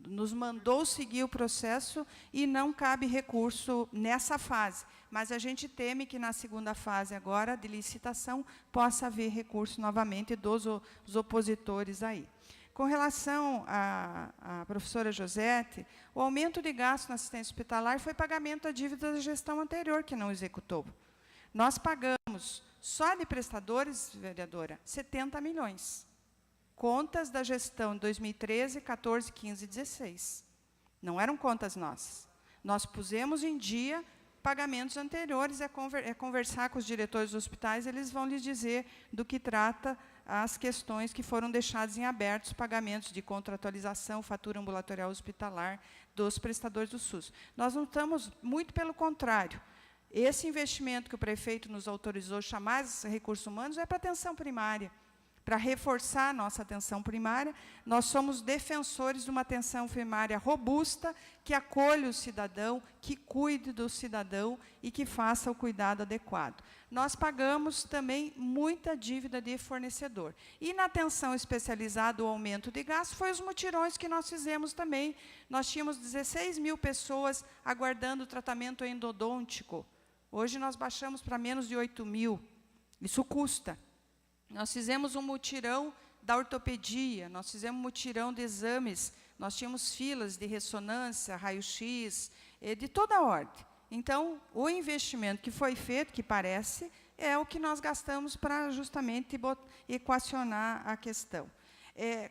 nos mandou seguir o processo e não cabe recurso nessa fase. Mas a gente teme que na segunda fase agora, de licitação, possa haver recurso novamente dos opositores aí. Com relação à professora Josete, o aumento de gasto na assistência hospitalar foi pagamento da dívida da gestão anterior, que não executou. Nós pagamos, só de prestadores, vereadora, 70 milhões. Contas da gestão de 2013, 14, 15 e 16. Não eram contas nossas. Nós pusemos em dia pagamentos anteriores, é conversar com os diretores dos hospitais, eles vão lhes dizer do que trata as questões que foram deixadas em aberto, os pagamentos de contratualização, fatura ambulatorial hospitalar dos prestadores do SUS. Nós não estamos, muito pelo contrário. Esse investimento que o prefeito nos autorizou chamar os recursos humanos é para a atenção primária, para reforçar a nossa atenção primária. Nós somos defensores de uma atenção primária robusta, que acolha o cidadão, que cuide do cidadão e que faça o cuidado adequado. Nós pagamos também muita dívida de fornecedor. E na atenção especializada, o aumento de gasto foi os mutirões que nós fizemos também. Nós tínhamos 16 mil pessoas aguardando tratamento endodôntico. Hoje nós baixamos para menos de 8 mil. Isso custa. Nós fizemos um mutirão da ortopedia, nós fizemos um mutirão de exames, nós tínhamos filas de ressonância, raio-x, de toda a ordem. Então, o investimento que foi feito, que parece, é o que nós gastamos para justamente equacionar a questão.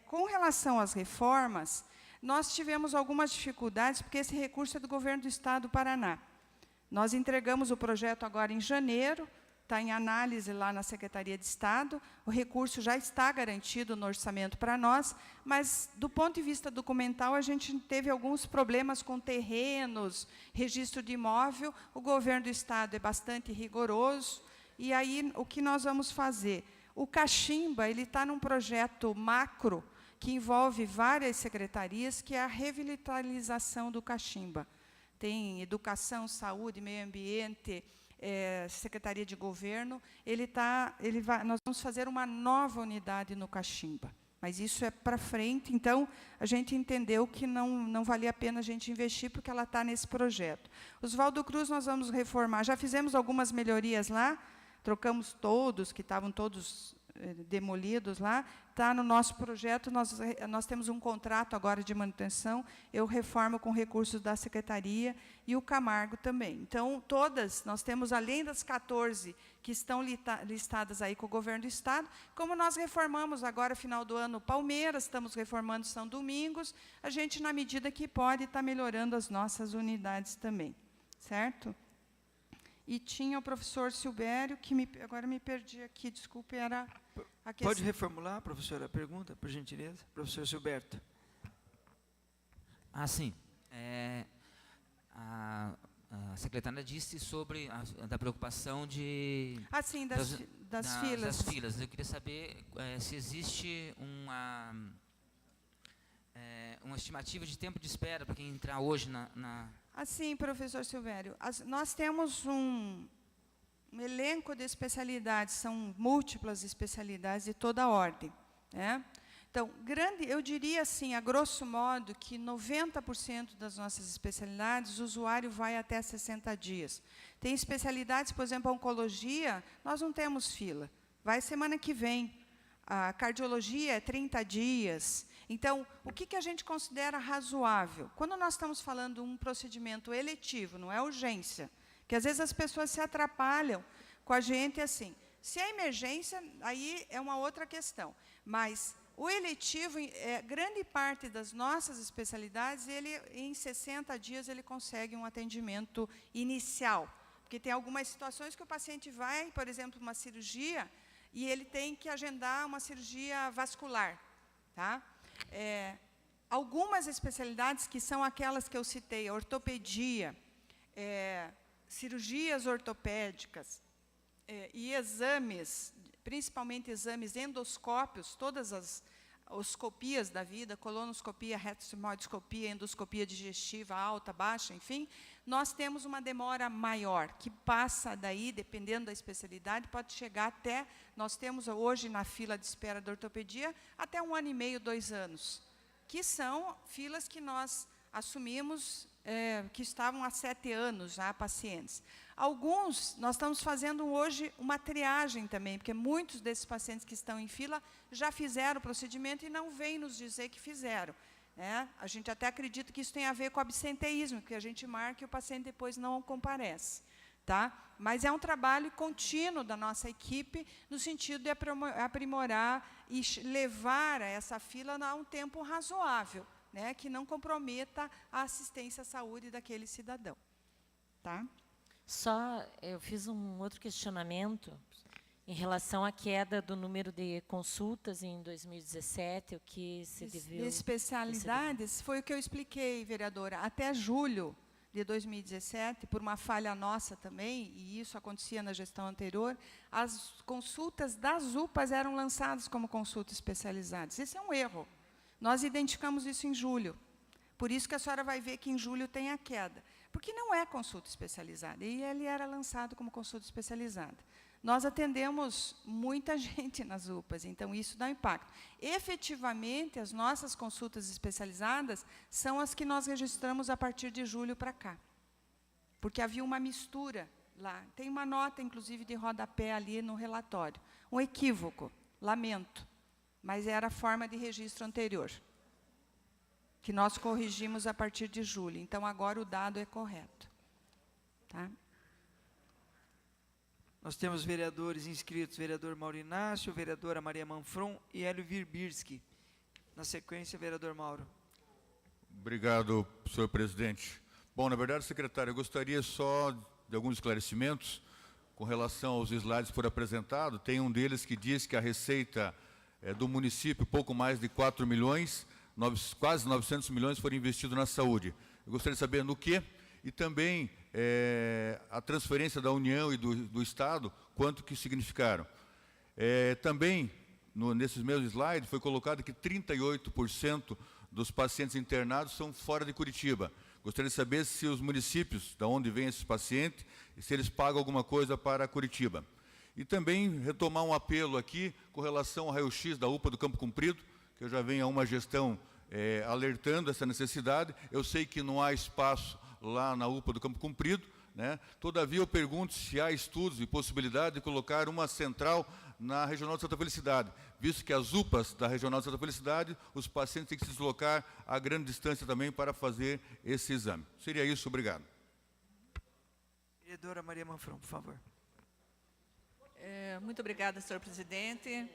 Com relação às reformas, nós tivemos algumas dificuldades, porque esse recurso é do governo do Estado do Paraná. Nós entregamos o projeto agora em janeiro, está em análise lá na Secretaria de Estado, o recurso já está garantido no orçamento para nós, mas, do ponto de vista documental, a gente teve alguns problemas com terrenos, registro de imóvel, o governo do Estado é bastante rigoroso, e aí o que nós vamos fazer? O Caximba está num projeto macro, que envolve várias secretarias, que é a revitalização do Caximba. Tem educação, saúde, meio ambiente, Secretaria de Governo. Nós vamos fazer uma nova unidade no Caximba, mas isso é para frente, então a gente entendeu que não valia a pena a gente investir, porque ela está nesse projeto. Oswaldo Cruz nós vamos reformar, já fizemos algumas melhorias lá, trocamos todos, que estavam todos demolidos lá, está no nosso projeto, nós temos um contrato agora de manutenção, eu reformo com recursos da Secretaria e o Camargo também. Então, todas, nós temos, além das 14 que estão listadas aí com o governo do Estado, como nós reformamos agora, final do ano, Palmeiras, estamos reformando São Domingos, a gente, na medida que pode, está melhorando as nossas unidades também, certo? E tinha o professor Silvério, que agora me perdi aqui, desculpe, era a questão. Pode reformular, professora, a pergunta, por gentileza? Professor Silberto. Sim. A secretária disse sobre da preocupação de... sim, das filas. Das filas. Eu queria saber se existe uma estimativa de tempo de espera para quem entrar hoje na... Assim, professor Silvério, nós temos um elenco de especialidades, são múltiplas especialidades de toda a ordem, né? Então, eu diria assim, a grosso modo, que 90% das nossas especialidades, o usuário vai até 60 dias. Tem especialidades, por exemplo, a oncologia, nós não temos fila, vai semana que vem. A cardiologia é 30 dias. Então, o que a gente considera razoável? Quando nós estamos falando de um procedimento eletivo, não é urgência, que às vezes as pessoas se atrapalham com a gente assim. Se é emergência, aí é uma outra questão. Mas o eletivo, grande parte das nossas especialidades, em 60 dias ele consegue um atendimento inicial. Porque tem algumas situações que o paciente vai, por exemplo, uma cirurgia, e ele tem que agendar uma cirurgia vascular, tá? Algumas especialidades, que são aquelas que eu citei, a ortopedia, cirurgias ortopédicas e exames, principalmente exames endoscópios, todas as oscopias da vida, colonoscopia, retosimoidoscopia, endoscopia digestiva, alta, baixa, enfim, nós temos uma demora maior, que passa daí, dependendo da especialidade, pode chegar até, nós temos hoje na fila de espera da ortopedia, até 1 ano e meio, 2 anos, que são filas que nós assumimos, que estavam há 7 anos já, pacientes. Alguns, nós estamos fazendo hoje uma triagem também, porque muitos desses pacientes que estão em fila já fizeram o procedimento e não vêm nos dizer que fizeram, né? A gente até acredita que isso tem a ver com o absenteísmo, que a gente marca e o paciente depois não comparece, tá? Mas é um trabalho contínuo da nossa equipe, no sentido de aprimorar e levar essa fila a um tempo razoável, né? Que não comprometa a assistência à saúde daquele cidadão, tá? Eu fiz um outro questionamento em relação à queda do número de consultas em 2017, o que se deveu... De especialidades, foi o que eu expliquei, vereadora. Até julho de 2017, por uma falha nossa também, e isso acontecia na gestão anterior, as consultas das UPAs eram lançadas como consultas especializadas. Esse é um erro. Nós identificamos isso em julho. Por isso que a senhora vai ver que em julho tem a queda. Porque não é consulta especializada, e ele era lançado como consulta especializada. Nós atendemos muita gente nas UPAs, então isso dá impacto. Efetivamente, as nossas consultas especializadas são as que nós registramos a partir de julho para cá. Porque havia uma mistura lá. Tem uma nota, inclusive, de rodapé ali no relatório. Um equívoco, lamento, mas era a forma de registro anterior, que nós corrigimos a partir de julho. Então, agora o dado é correto. Tá? Nós temos vereadores inscritos, vereador Mauro Inácio, vereadora Maria Manfron e Hélio Virbirski. Na sequência, vereador Mauro. Obrigado, senhor presidente. Bom, na verdade, secretário, eu gostaria só de alguns esclarecimentos com relação aos slides que foram apresentados. Tem um deles que diz que a receita do município, pouco mais de 4 milhões, quase 900 milhões foram investidos na saúde. Eu gostaria de saber no quê? E também a transferência da União e do Estado, quanto que significaram. Também, nesses meus slides, foi colocado que 38% dos pacientes internados são fora de Curitiba. Gostaria de saber se os municípios, de onde vêm esses pacientes, e se eles pagam alguma coisa para Curitiba. E também retomar um apelo aqui com relação ao raio-x da UPA do Campo Comprido, que eu já venho a uma gestão alertando essa necessidade. Eu sei que não há espaço lá na UPA do Campo Comprido, né? Todavia, eu pergunto se há estudos e possibilidade de colocar uma central na Regional de Santa Felicidade, visto que as UPAs da Regional de Santa Felicidade, os pacientes têm que se deslocar a grande distância também para fazer esse exame. Seria isso, obrigado. Vereadora Maria Manfron, por favor. Muito obrigada, senhor presidente.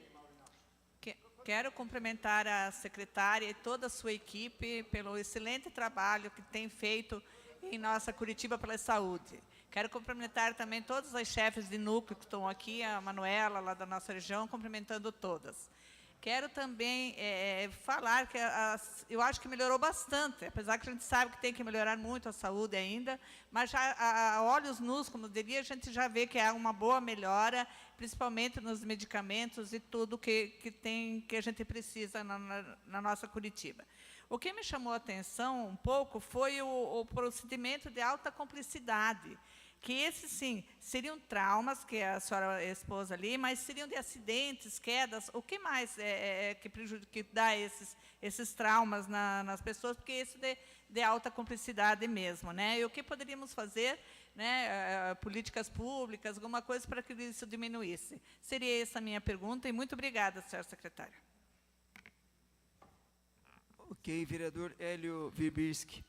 Quero cumprimentar a secretária e toda a sua equipe pelo excelente trabalho que tem feito em nossa Curitiba pela Saúde. Quero cumprimentar também todas as chefes de núcleo que estão aqui, a Manuela, lá da nossa região, cumprimentando todas. Quero também falar que eu acho que melhorou bastante, apesar que a gente sabe que tem que melhorar muito a saúde ainda, mas já a olhos nus, como diria, a gente já vê que há uma boa melhora, principalmente nos medicamentos e tudo que a gente precisa na nossa Curitiba. O que me chamou a atenção um pouco foi o procedimento de alta complexidade, que esses, sim, seriam traumas, que a senhora expôs ali, mas seriam de acidentes, quedas, o que mais que dá esses traumas nas pessoas, porque isso de alta complexidade mesmo, né? E o que poderíamos fazer, né, políticas públicas, alguma coisa para que isso diminuísse? Seria essa a minha pergunta, e muito obrigada, senhora secretária. Ok, vereador Hélio Virbirski.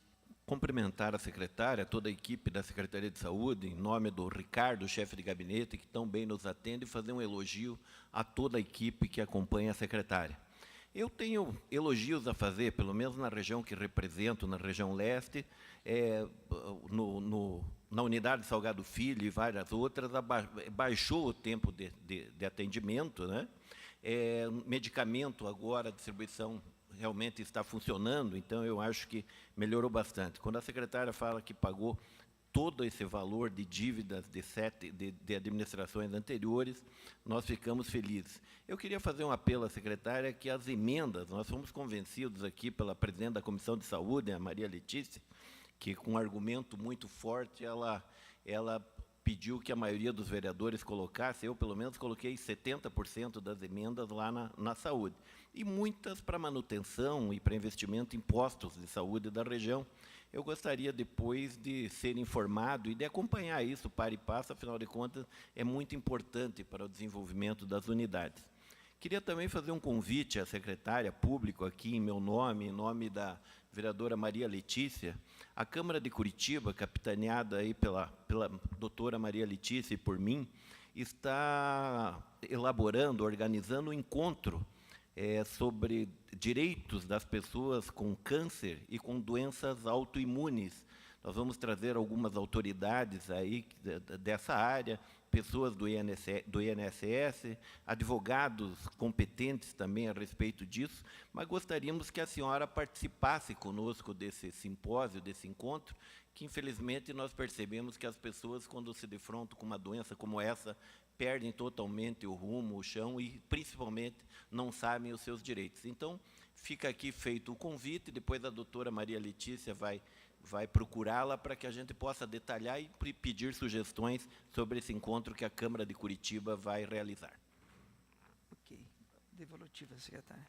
Cumprimentar a secretária, toda a equipe da Secretaria de Saúde, em nome do Ricardo, chefe de gabinete, que tão bem nos atende, e fazer um elogio a toda a equipe que acompanha a secretária. Eu tenho elogios a fazer, pelo menos na região que represento, na região leste, na unidade Salgado Filho e várias outras, baixou o tempo de atendimento, né? Medicamento agora, a distribuição realmente está funcionando, então eu acho que melhorou bastante. Quando a secretária fala que pagou todo esse valor de dívidas de administrações anteriores, nós ficamos felizes. Eu queria fazer um apelo à secretária que as emendas, nós fomos convencidos aqui pela presidente da Comissão de Saúde, a Maria Letícia, que com um argumento muito forte, ela pediu que a maioria dos vereadores colocasse, eu pelo menos coloquei 70% das emendas lá na saúde. E muitas para manutenção e para investimento em postos de saúde da região. Eu gostaria depois de ser informado e de acompanhar isso para e passo, afinal de contas, é muito importante para o desenvolvimento das unidades. Queria também fazer um convite à secretária público aqui, em meu nome, em nome da vereadora Maria Letícia. A Câmara de Curitiba, capitaneada aí pela doutora Maria Letícia e por mim, está elaborando, organizando um encontro sobre direitos das pessoas com câncer e com doenças autoimunes. Nós vamos trazer algumas autoridades aí dessa área, pessoas do INSS, advogados competentes também a respeito disso, mas gostaríamos que a senhora participasse conosco desse simpósio, desse encontro, que infelizmente nós percebemos que as pessoas, quando se defrontam com uma doença como essa, perdem totalmente o rumo, o chão e, principalmente, não sabem os seus direitos. Então, fica aqui feito o convite, depois a doutora Maria Letícia vai procurá-la para que a gente possa detalhar e pedir sugestões sobre esse encontro que a Câmara de Curitiba vai realizar. Ok. Devolutiva, secretária.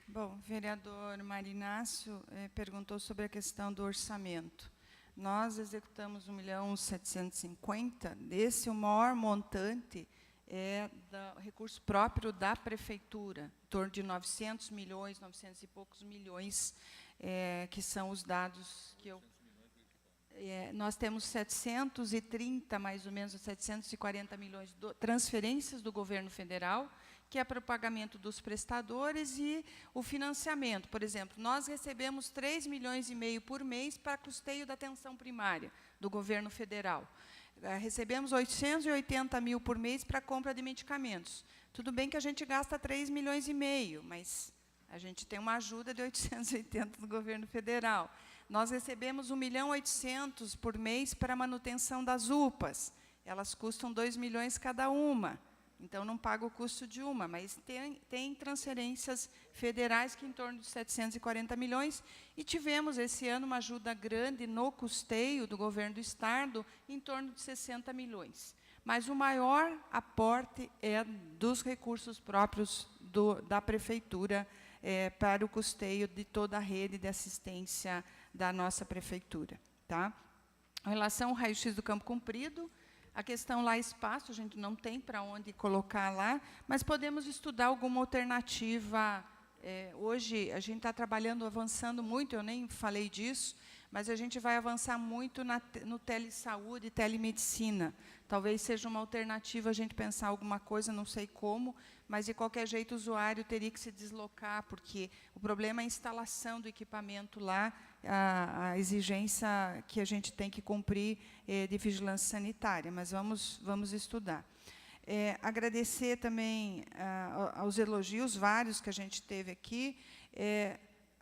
Bom, o vereador Mário Inácio perguntou sobre a questão do orçamento. Nós executamos 1.750.000, desse o maior montante é do recurso próprio da prefeitura, em torno de 900 milhões, 900 e poucos milhões, que são os dados que eu... nós temos 730, mais ou menos, 740 milhões de transferências do governo federal, que é para o pagamento dos prestadores e o financiamento. Por exemplo, nós recebemos 3,5 milhões por mês para custeio da atenção primária do governo federal. Recebemos 880 mil por mês para compra de medicamentos. Tudo bem que a gente gasta 3,5 milhões, mas a gente tem uma ajuda de 880 do governo federal. Nós recebemos 1.800.000 por mês para a manutenção das UPAs. Elas custam 2 milhões cada uma. Então, não paga o custo de uma, mas tem transferências federais que em torno de 740 milhões. E tivemos, esse ano, uma ajuda grande no custeio do governo do Estado, em torno de 60 milhões. Mas o maior aporte é dos recursos próprios da Prefeitura para o custeio de toda a rede de assistência da nossa Prefeitura. Tá? Em relação ao raio-x do Campo Comprido, a questão lá, espaço, a gente não tem para onde colocar lá, mas podemos estudar alguma alternativa. Hoje, a gente está trabalhando, avançando muito, eu nem falei disso, mas a gente vai avançar muito no telesaúde e telemedicina. Talvez seja uma alternativa a gente pensar alguma coisa, não sei como, mas, de qualquer jeito, o usuário teria que se deslocar, porque o problema é a instalação do equipamento lá, a exigência que a gente tem que cumprir de vigilância sanitária, mas vamos estudar. Agradecer também aos elogios vários que a gente teve aqui,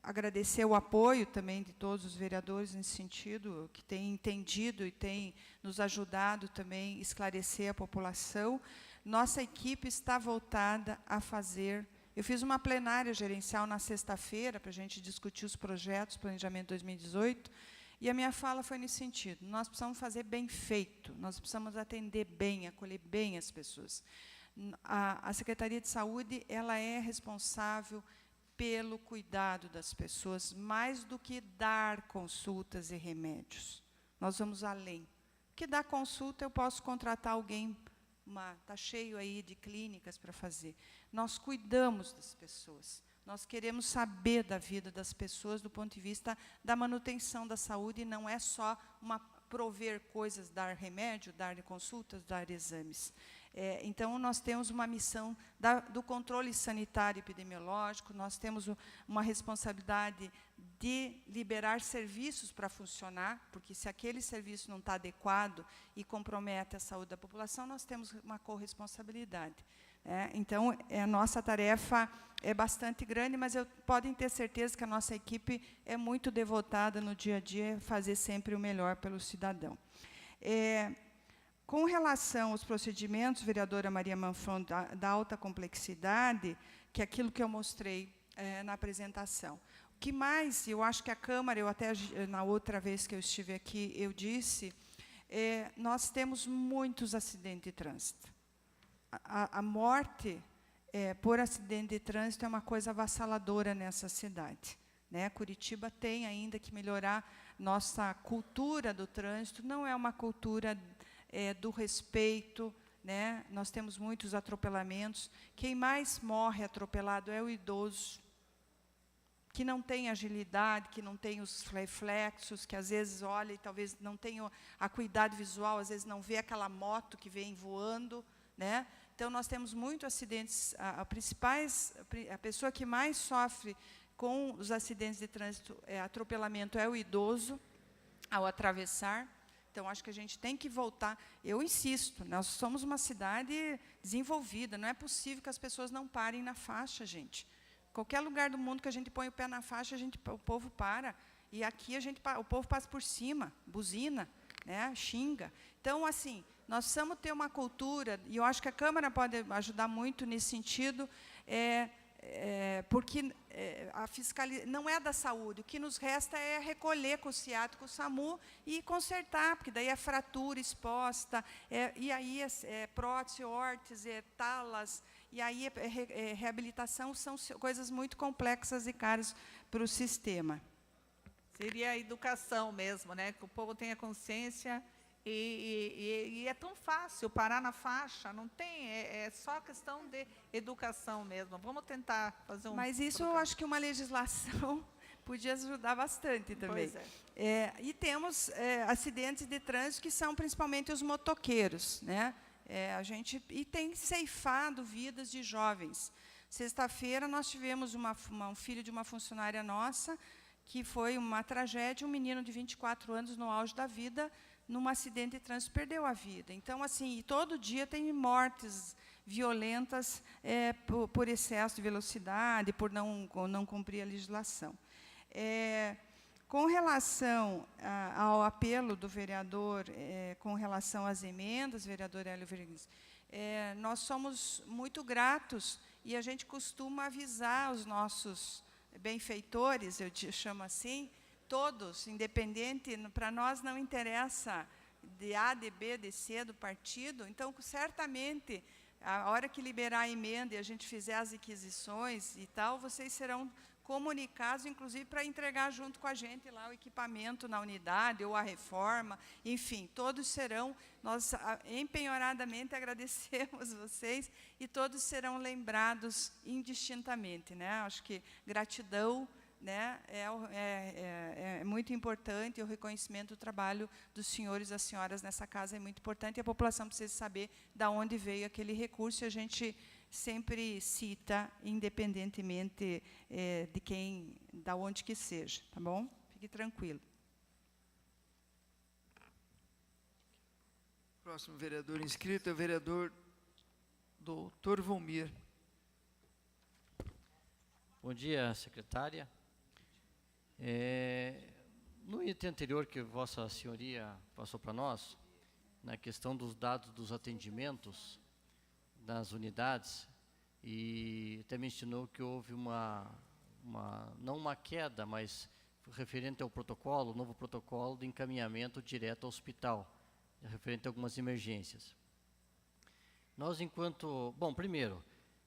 agradecer o apoio também de todos os vereadores nesse sentido, que têm entendido e têm nos ajudado também a esclarecer a população. Nossa equipe está voltada a fazer... Eu fiz uma plenária gerencial na sexta-feira para a gente discutir os projetos, planejamento 2018, e a minha fala foi nesse sentido. Nós precisamos fazer bem feito, nós precisamos atender bem, acolher bem as pessoas. A Secretaria de Saúde, ela é responsável pelo cuidado das pessoas, mais do que dar consultas e remédios. Nós vamos além. Porque dar consulta, eu posso contratar alguém, está cheio aí de clínicas para fazer. Nós cuidamos das pessoas. Nós queremos saber da vida das pessoas do ponto de vista da manutenção da saúde, e não é só prover coisas, dar remédio, dar consultas, dar exames. Então, nós temos uma missão do controle sanitário e epidemiológico, nós temos uma responsabilidade de liberar serviços para funcionar, porque se aquele serviço não está adequado e compromete a saúde da população, nós temos uma corresponsabilidade. Então, a nossa tarefa é bastante grande, mas podem ter certeza que a nossa equipe é muito devotada no dia a dia a fazer sempre o melhor pelo cidadão. Com relação aos procedimentos, vereadora Maria Manfron, da alta complexidade, que é aquilo que eu mostrei na apresentação. O que mais, eu acho que a Câmara, eu até na outra vez que eu estive aqui, eu disse, nós temos muitos acidentes de trânsito. A morte por acidente de trânsito é uma coisa avassaladora nessa cidade. Curitiba tem ainda que melhorar nossa cultura do trânsito, não é uma cultura do respeito, nós temos muitos atropelamentos. Quem mais morre atropelado é o idoso, que não tem agilidade, que não tem os reflexos, que às vezes olha e talvez não tenha a acuidade visual, às vezes não vê aquela moto que vem voando. Então, nós temos muitos acidentes. A pessoa que mais sofre com os acidentes de trânsito, atropelamento, é o idoso, ao atravessar. Então, acho que a gente tem que voltar. Eu insisto, nós somos uma cidade desenvolvida, não é possível que as pessoas não parem na faixa, gente. Qualquer lugar do mundo que a gente põe o pé na faixa, o povo para. E aqui o povo passa por cima, buzina, xinga. Então, assim, nós precisamos ter uma cultura, e eu acho que a Câmara pode ajudar muito nesse sentido, porque a fiscalização não é da saúde, o que nos resta é recolher com o CIAT, com o SAMU, e consertar, porque daí é fratura exposta, e aí prótese, órtese, talas, e aí reabilitação, são coisas muito complexas e caras para o sistema. Seria a educação mesmo, que o povo tenha consciência. E é tão fácil parar na faixa, não tem, é só questão de educação mesmo. Vamos tentar fazer um... Mas isso eu acho que uma legislação podia ajudar bastante também. Pois é. E temos acidentes de trânsito que são principalmente os motoqueiros, né? E tem ceifado vidas de jovens. Sexta-feira nós tivemos um filho de uma funcionária nossa, que foi uma tragédia, um menino de 24 anos no auge da vida, num acidente de trânsito, perdeu a vida. Então, assim, todo dia tem mortes violentas por excesso de velocidade, por não cumprir a legislação. Com relação ao apelo do vereador, com relação às emendas, vereador Hélio Vergues, nós somos muito gratos e a gente costuma avisar os nossos benfeitores, eu te chamo assim, todos, independente, para nós não interessa de A, de B, de C, do partido, então, certamente, a hora que liberar a emenda e a gente fizer as requisições e tal, vocês serão comunicados, inclusive, para entregar junto com a gente lá o equipamento na unidade ou a reforma, enfim, todos serão, nós empenhoradamente agradecemos vocês e todos serão lembrados indistintamente, né? Acho que gratidão, né, é muito importante, o reconhecimento do trabalho dos senhores e das senhoras nessa casa é muito importante, e a população precisa saber de onde veio aquele recurso, e a gente sempre cita, independentemente de onde que seja, tá bom? Fique tranquilo. Próximo vereador inscrito é o vereador Dr. Volmir. Bom dia, secretária. No item anterior que Vossa Senhoria passou para nós, na questão dos dados dos atendimentos nas unidades, e até mencionou que houve não uma queda, mas referente ao protocolo, novo protocolo de encaminhamento direto ao hospital, referente a algumas emergências. Nós, bom, primeiro,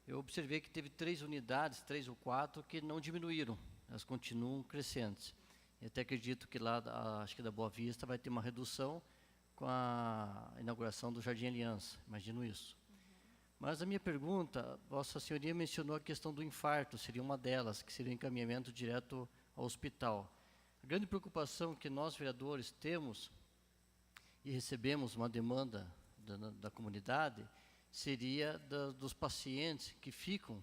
eu observei que teve 3 unidades, 3 ou 4, que não diminuíram, elas continuam crescentes. Eu até acredito que lá, acho que da Boa Vista, vai ter uma redução com a inauguração do Jardim Aliança, imagino isso. Mas a minha pergunta, Vossa Senhoria mencionou a questão do infarto, seria uma delas, que seria o encaminhamento direto ao hospital. A grande preocupação que nós, vereadores, temos e recebemos uma demanda da comunidade, seria dos pacientes que ficam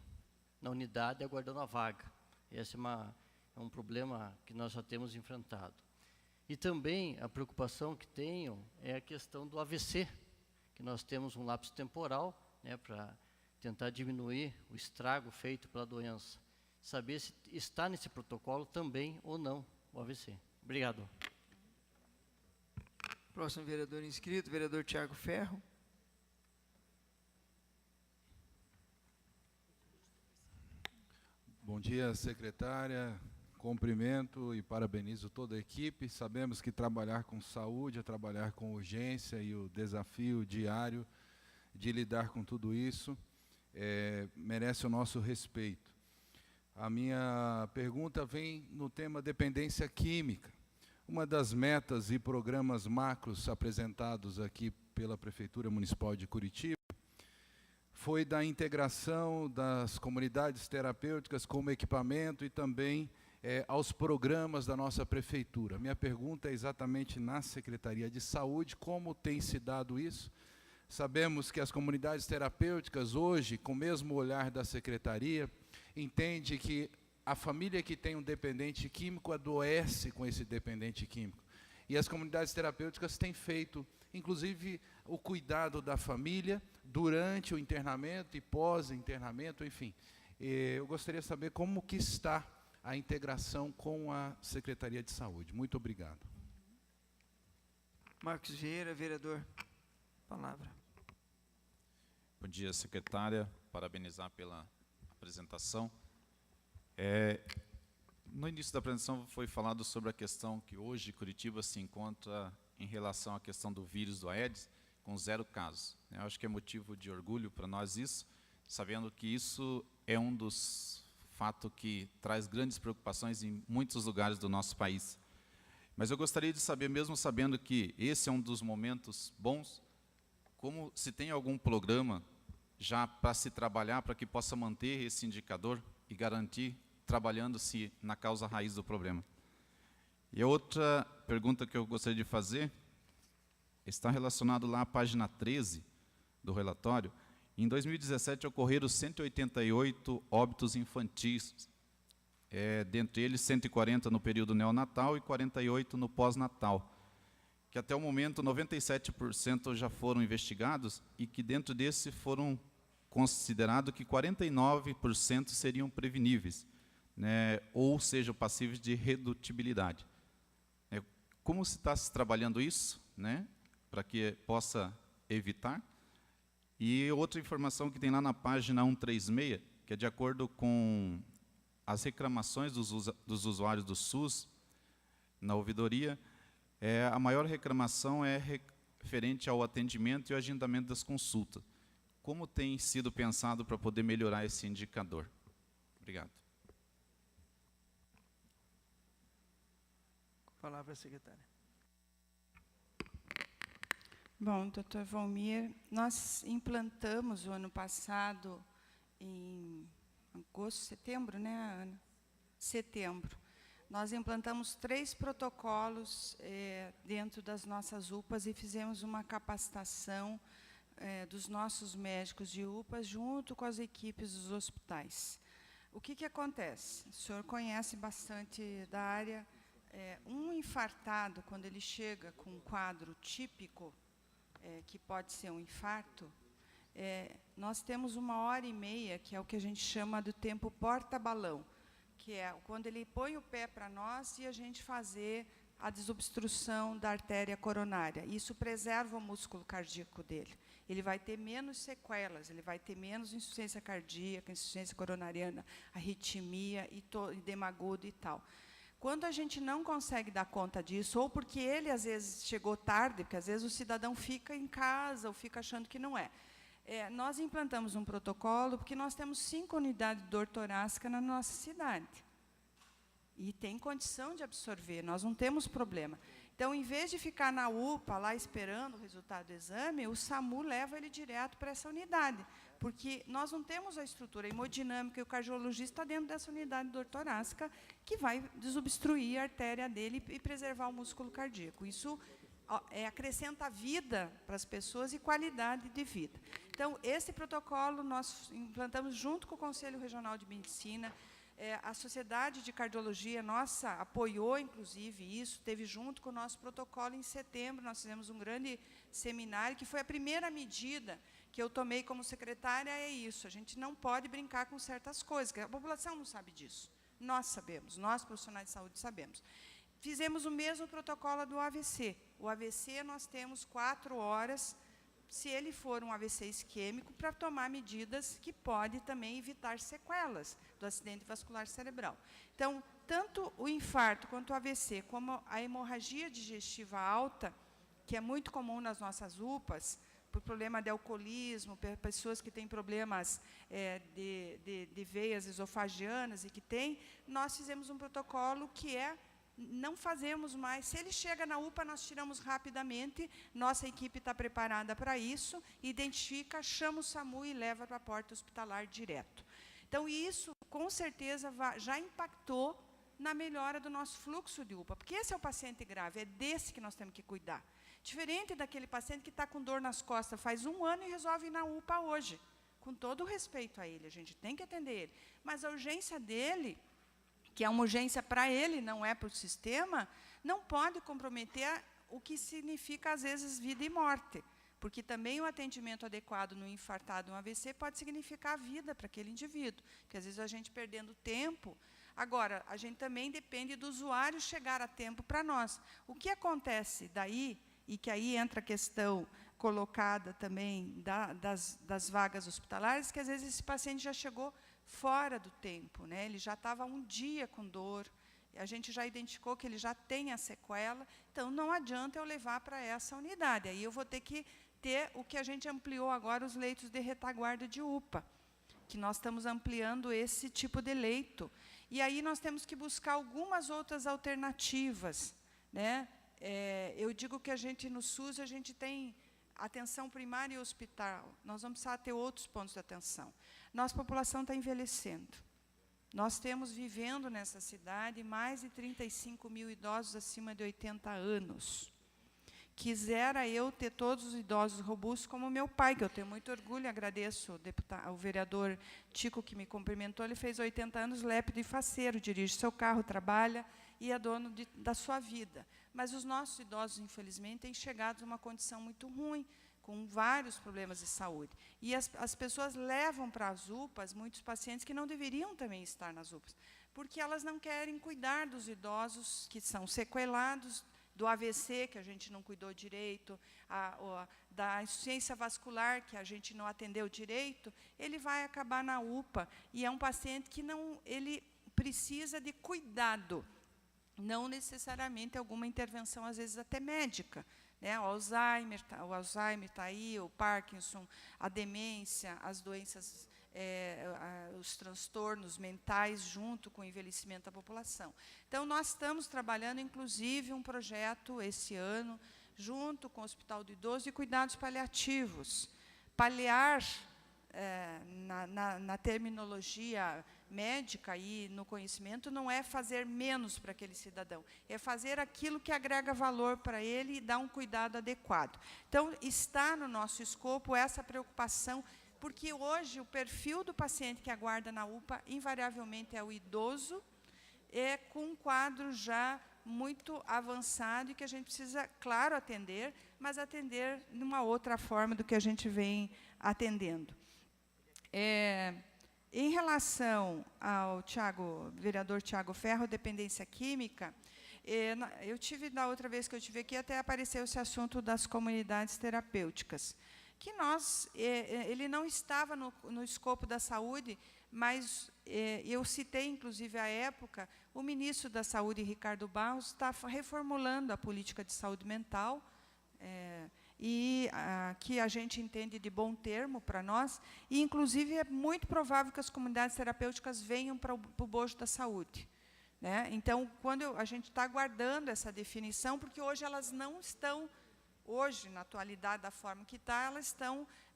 na unidade aguardando a vaga. Esse é um problema que nós já temos enfrentado. E também a preocupação que tenho é a questão do AVC, que nós temos um lapso temporal, né, para tentar diminuir o estrago feito pela doença. Saber se está nesse protocolo também ou não o AVC. Obrigado. Próximo vereador inscrito, vereador Tiago Ferro. Bom dia, secretária. Cumprimento e parabenizo toda a equipe. Sabemos que trabalhar com saúde é trabalhar com urgência e o desafio diário de lidar com tudo isso merece o nosso respeito. A minha pergunta vem no tema dependência química. Uma das metas e programas macros apresentados aqui pela Prefeitura Municipal de Curitiba foi da integração das comunidades terapêuticas como equipamento e também aos programas da nossa Prefeitura. Minha pergunta é exatamente na Secretaria de Saúde, como tem se dado isso? Sabemos que as comunidades terapêuticas hoje, com o mesmo olhar da Secretaria, entende que a família que tem um dependente químico adoece com esse dependente químico. E as comunidades terapêuticas têm feito, inclusive, o cuidado da família durante o internamento e pós-internamento, enfim. Eu gostaria de saber como que está a integração com a Secretaria de Saúde. Muito obrigado. Marcos Vieira, vereador. Palavra. Bom dia, secretária. Parabenizar pela apresentação. No início da apresentação foi falado sobre a questão que hoje Curitiba se encontra em relação à questão do vírus do Aedes, com 0 casos. Eu acho que é motivo de orgulho para nós isso, sabendo que isso é um dos fatos que traz grandes preocupações em muitos lugares do nosso país. Mas eu gostaria de saber, mesmo sabendo que esse é um dos momentos bons, como se tem algum programa já para se trabalhar para que possa manter esse indicador e garantir trabalhando-se na causa raiz do problema. E a outra pergunta que eu gostaria de fazer está relacionado lá à página 13 do relatório. Em 2017 ocorreram 188 óbitos infantis, dentre eles 140 no período neonatal e 48 no pós-natal, que até o momento 97% já foram investigados e que dentro desse foram considerado que 49% seriam preveníveis, né, ou seja, passíveis de redutibilidade. Como se está se trabalhando isso, né, para que possa evitar? E outra informação que tem lá na página 136, que é de acordo com as reclamações dos usuários do SUS na ouvidoria, a maior reclamação é referente ao atendimento e ao agendamento das consultas. Como tem sido pensado para poder melhorar esse indicador? Obrigado. Palavra à secretária. Bom, doutor Valmir, nós implantamos o ano passado, em agosto, setembro, né, Ana? Setembro. Nós implantamos 3 protocolos dentro das nossas UPAs e fizemos uma capacitação dos nossos médicos de UPAs junto com as equipes dos hospitais. O que acontece? O senhor conhece bastante da área. Um infartado, quando ele chega com um quadro típico, que pode ser um infarto, nós temos 1h30, que é o que a gente chama do tempo porta-balão, que é quando ele põe o pé para nós e a gente fazer a desobstrução da artéria coronária. Isso preserva o músculo cardíaco dele. Ele vai ter menos sequelas, ele vai ter menos insuficiência cardíaca, insuficiência coronariana, arritmia, edema agudo e tal. Quando a gente não consegue dar conta disso, ou porque ele, às vezes, chegou tarde, porque, às vezes, o cidadão fica em casa ou fica achando que não é. Nós implantamos um protocolo, porque nós temos 5 unidades de dor torácica na nossa cidade. E tem condição de absorver, nós não temos problema. Então, em vez de ficar na UPA, lá esperando o resultado do exame, o SAMU leva ele direto para essa unidade, porque nós não temos a estrutura hemodinâmica e o cardiologista está dentro dessa unidade de dor torácica que vai desobstruir a artéria dele e preservar o músculo cardíaco. Isso acrescenta vida para as pessoas e qualidade de vida. Então, esse protocolo nós implantamos junto com o Conselho Regional de Medicina. A Sociedade de Cardiologia nossa apoiou, inclusive, isso, teve junto com o nosso protocolo em setembro, nós fizemos um grande seminário, que foi a primeira medida que eu tomei como secretária, é isso, a gente não pode brincar com certas coisas, que a população não sabe disso. Nós sabemos, nós, profissionais de saúde, sabemos. Fizemos o mesmo protocolo do AVC. O AVC nós temos 4 horas, se ele for um AVC isquêmico, para tomar medidas que podem também evitar sequelas do acidente vascular cerebral. Então, tanto o infarto quanto o AVC, como a hemorragia digestiva alta, que é muito comum nas nossas UPAs, por problema de alcoolismo, pessoas que têm problemas de veias esofagianas e que têm, nós fizemos um protocolo que não fazemos mais. Se ele chega na UPA, nós tiramos rapidamente, nossa equipe está preparada para isso, identifica, chama o SAMU e leva para a porta hospitalar direto. Então, isso, com certeza, já impactou na melhora do nosso fluxo de UPA, porque esse é o paciente grave, é desse que nós temos que cuidar. Diferente daquele paciente que está com dor nas costas faz 1 ano e resolve ir na UPA hoje. Com todo o respeito a ele, a gente tem que atender ele. Mas a urgência dele, que é uma urgência para ele, não é para o sistema, não pode comprometer o que significa, às vezes, vida e morte. Porque também o atendimento adequado no infartado, no AVC, pode significar a vida para aquele indivíduo. Porque, às vezes, a gente perdendo tempo. Agora, a gente também depende do usuário chegar a tempo para nós. O que acontece daí, e que aí entra a questão colocada também das vagas hospitalares, que, às vezes, esse paciente já chegou fora do tempo, né? Ele já estava 1 dia com dor, a gente já identificou que ele já tem a sequela, então não adianta eu levar para essa unidade, aí eu vou ter que ter o que a gente ampliou agora, os leitos de retaguarda de UPA, que nós estamos ampliando esse tipo de leito. E aí nós temos que buscar algumas outras alternativas, né? Eu digo que a gente, no SUS, a gente tem atenção primária e hospital, nós vamos precisar ter outros pontos de atenção. Nossa população está envelhecendo. Nós temos vivendo nessa cidade mais de 35 mil idosos acima de 80 anos. Quisera eu ter todos os idosos robustos como meu pai, que eu tenho muito orgulho, agradeço ao vereador Tico, que me cumprimentou, ele fez 80 anos, lépido e faceiro, dirige seu carro, trabalha e é dono da sua vida. Mas os nossos idosos, infelizmente, têm chegado numa condição muito ruim, com vários problemas de saúde. E as pessoas levam para as UPAs muitos pacientes que não deveriam também estar nas UPAs, porque elas não querem cuidar dos idosos que são sequelados, do AVC, que a gente não cuidou direito, da insuficiência vascular, que a gente não atendeu direito, ele vai acabar na UPA. E é um paciente que ele precisa de cuidado, não necessariamente alguma intervenção, às vezes até médica. Né? O Alzheimer está aí, o Parkinson, a demência, as doenças, os transtornos mentais junto com o envelhecimento da população. Então, nós estamos trabalhando, inclusive, um projeto esse ano, junto com o Hospital do Idoso, de cuidados paliativos. Paliar, na terminologia médica e no conhecimento, não é fazer menos para aquele cidadão, é fazer aquilo que agrega valor para ele e dar um cuidado adequado. Então, está no nosso escopo essa preocupação, porque hoje o perfil do paciente que aguarda na UPA, invariavelmente, é o idoso, com um quadro já muito avançado e que a gente precisa, claro, atender, mas atender de uma outra forma do que a gente vem atendendo. Em relação ao vereador Tiago Ferro, dependência química, eu tive, da outra vez que eu estive aqui, até apareceu esse assunto das comunidades terapêuticas, que ele não estava no escopo da saúde, mas eu citei, inclusive, à época, o ministro da Saúde, Ricardo Barros, está reformulando a política de saúde mental, que a gente entende de bom termo para nós, e, inclusive, é muito provável que as comunidades terapêuticas venham para o bojo da saúde. Né? Então, a gente está aguardando essa definição, porque hoje elas não estão, na atualidade, da forma que está, elas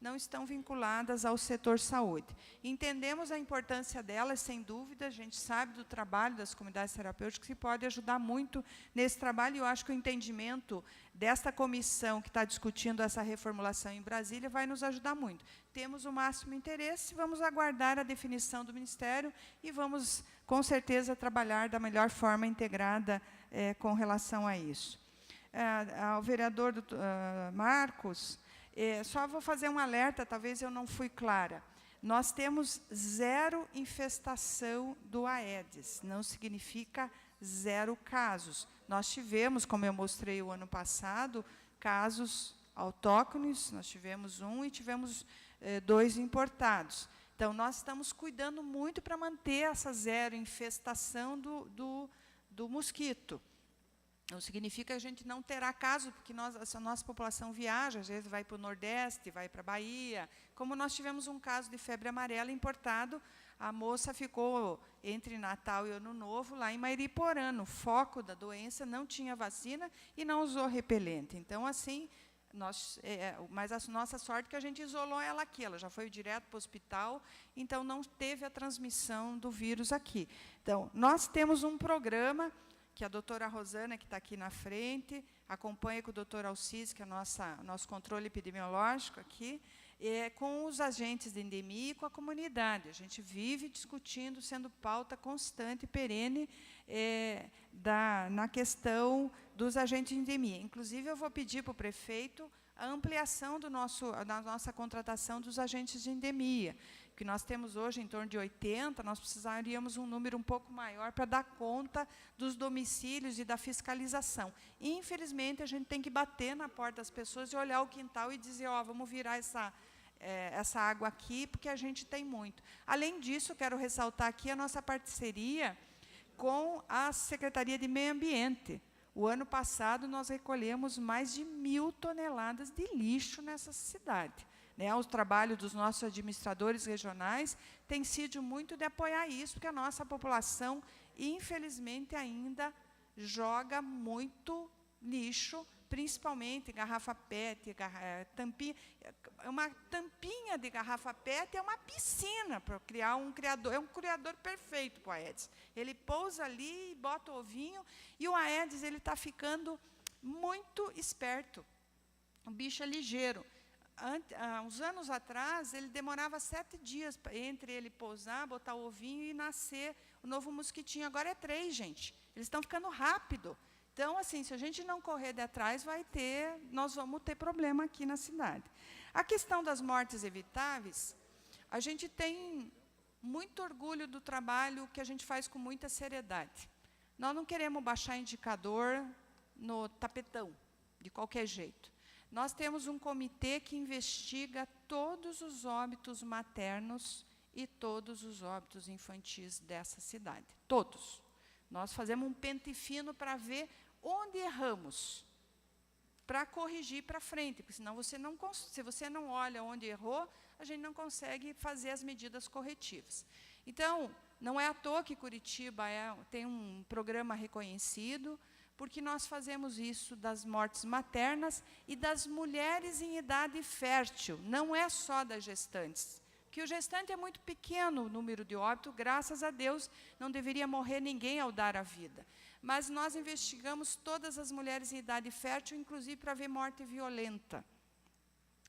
não estão vinculadas ao setor saúde. Entendemos a importância delas, sem dúvida, a gente sabe do trabalho das comunidades terapêuticas, que pode ajudar muito nesse trabalho, e eu acho que o entendimento desta comissão que está discutindo essa reformulação em Brasília vai nos ajudar muito. Temos o máximo interesse, vamos aguardar a definição do Ministério e vamos, com certeza, trabalhar da melhor forma integrada com relação a isso. Ao vereador Marcos, só vou fazer um alerta, talvez eu não fui clara. Nós temos 0 infestação do Aedes, não significa 0 casos. Nós tivemos, como eu mostrei o ano passado, casos autóctones, nós tivemos 1 e tivemos 2 importados. Então, nós estamos cuidando muito para manter essa 0 infestação do mosquito. Não significa que a gente não terá caso, porque a nossa população viaja, às vezes vai para o Nordeste, vai para a Bahia. Como nós tivemos um caso de febre amarela importado, a moça ficou entre Natal e Ano Novo lá em Mairiporã, no foco da doença, não tinha vacina e não usou repelente. Então, assim, mas a nossa sorte é que a gente isolou ela aqui, ela já foi direto para o hospital, então não teve a transmissão do vírus aqui. Então, nós temos um programa que a doutora Rosana, que está aqui na frente, acompanha com o doutor Alcides, que é o nosso controle epidemiológico aqui, com os agentes de endemia e com a comunidade. A gente vive discutindo, sendo pauta constante e perene na questão dos agentes de endemia. Inclusive, eu vou pedir para o prefeito a ampliação da nossa contratação dos agentes de endemia, que nós temos hoje em torno de 80, nós precisaríamos um número um pouco maior para dar conta dos domicílios e da fiscalização. Infelizmente, a gente tem que bater na porta das pessoas e olhar o quintal e dizer, vamos virar essa água aqui, porque a gente tem muito. Além disso, quero ressaltar aqui a nossa parceria com a Secretaria de Meio Ambiente. O ano passado, nós recolhemos mais de 1.000 toneladas de lixo nessa cidade. O trabalho dos nossos administradores regionais tem sido muito de apoiar isso, porque a nossa população, infelizmente, ainda joga muito lixo principalmente garrafa PET, tampinha. Uma tampinha de garrafa PET é uma piscina para criar um criador. É um criador perfeito para o Aedes. Ele pousa ali e bota o ovinho, e o Aedes ele está ficando muito esperto. O bicho é ligeiro. Uns anos atrás, ele demorava 7 dias entre ele pousar, botar o ovinho e nascer o novo mosquitinho. Agora é 3, gente. Eles estão ficando rápido. Então, assim, se a gente não correr de atrás, nós vamos ter problema aqui na cidade. A questão das mortes evitáveis, a gente tem muito orgulho do trabalho que a gente faz com muita seriedade. Nós não queremos baixar indicador no tapetão, de qualquer jeito. Nós temos um comitê que investiga todos os óbitos maternos e todos os óbitos infantis dessa cidade. Todos. Nós fazemos um pente fino para ver onde erramos, para corrigir para frente, porque senão se você não olha onde errou, a gente não consegue fazer as medidas corretivas. Então, não é à toa que Curitiba tem um programa reconhecido, porque nós fazemos isso das mortes maternas e das mulheres em idade fértil, não é só das gestantes. Porque o gestante é muito pequeno o número de óbito, graças a Deus, não deveria morrer ninguém ao dar a vida. Mas nós investigamos todas as mulheres em idade fértil, inclusive para ver morte violenta.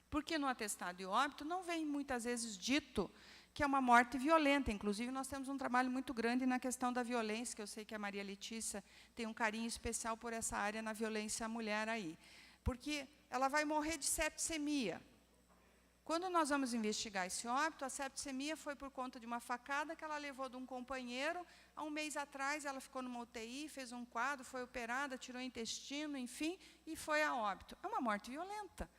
Porque no atestado de óbito não vem muitas vezes dito que é uma morte violenta. Inclusive, nós temos um trabalho muito grande na questão da violência, que eu sei que a Maria Letícia tem um carinho especial por essa área na violência à mulher aí. Porque ela vai morrer de septicemia. Quando nós vamos investigar esse óbito, a septicemia foi por conta de uma facada que ela levou de um companheiro. Há um mês atrás, ela ficou numa UTI, fez um quadro, foi operada, tirou o intestino, enfim, e foi a óbito. É uma morte violenta.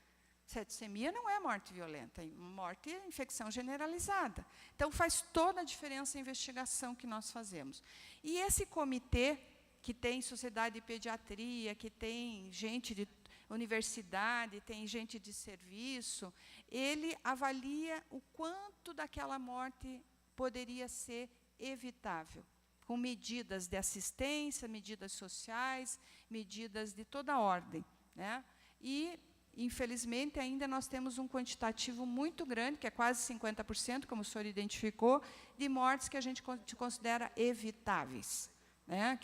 Septicemia não é morte violenta, é morte é infecção generalizada. Então, faz toda a diferença a investigação que nós fazemos. E esse comitê, que tem sociedade de pediatria, que tem gente de universidade, tem gente de serviço, ele avalia o quanto daquela morte poderia ser evitável, com medidas de assistência, medidas sociais, medidas de toda a ordem, né? E infelizmente, ainda nós temos um quantitativo muito grande, que é quase 50%, como o senhor identificou, de mortes que a gente considera evitáveis, né?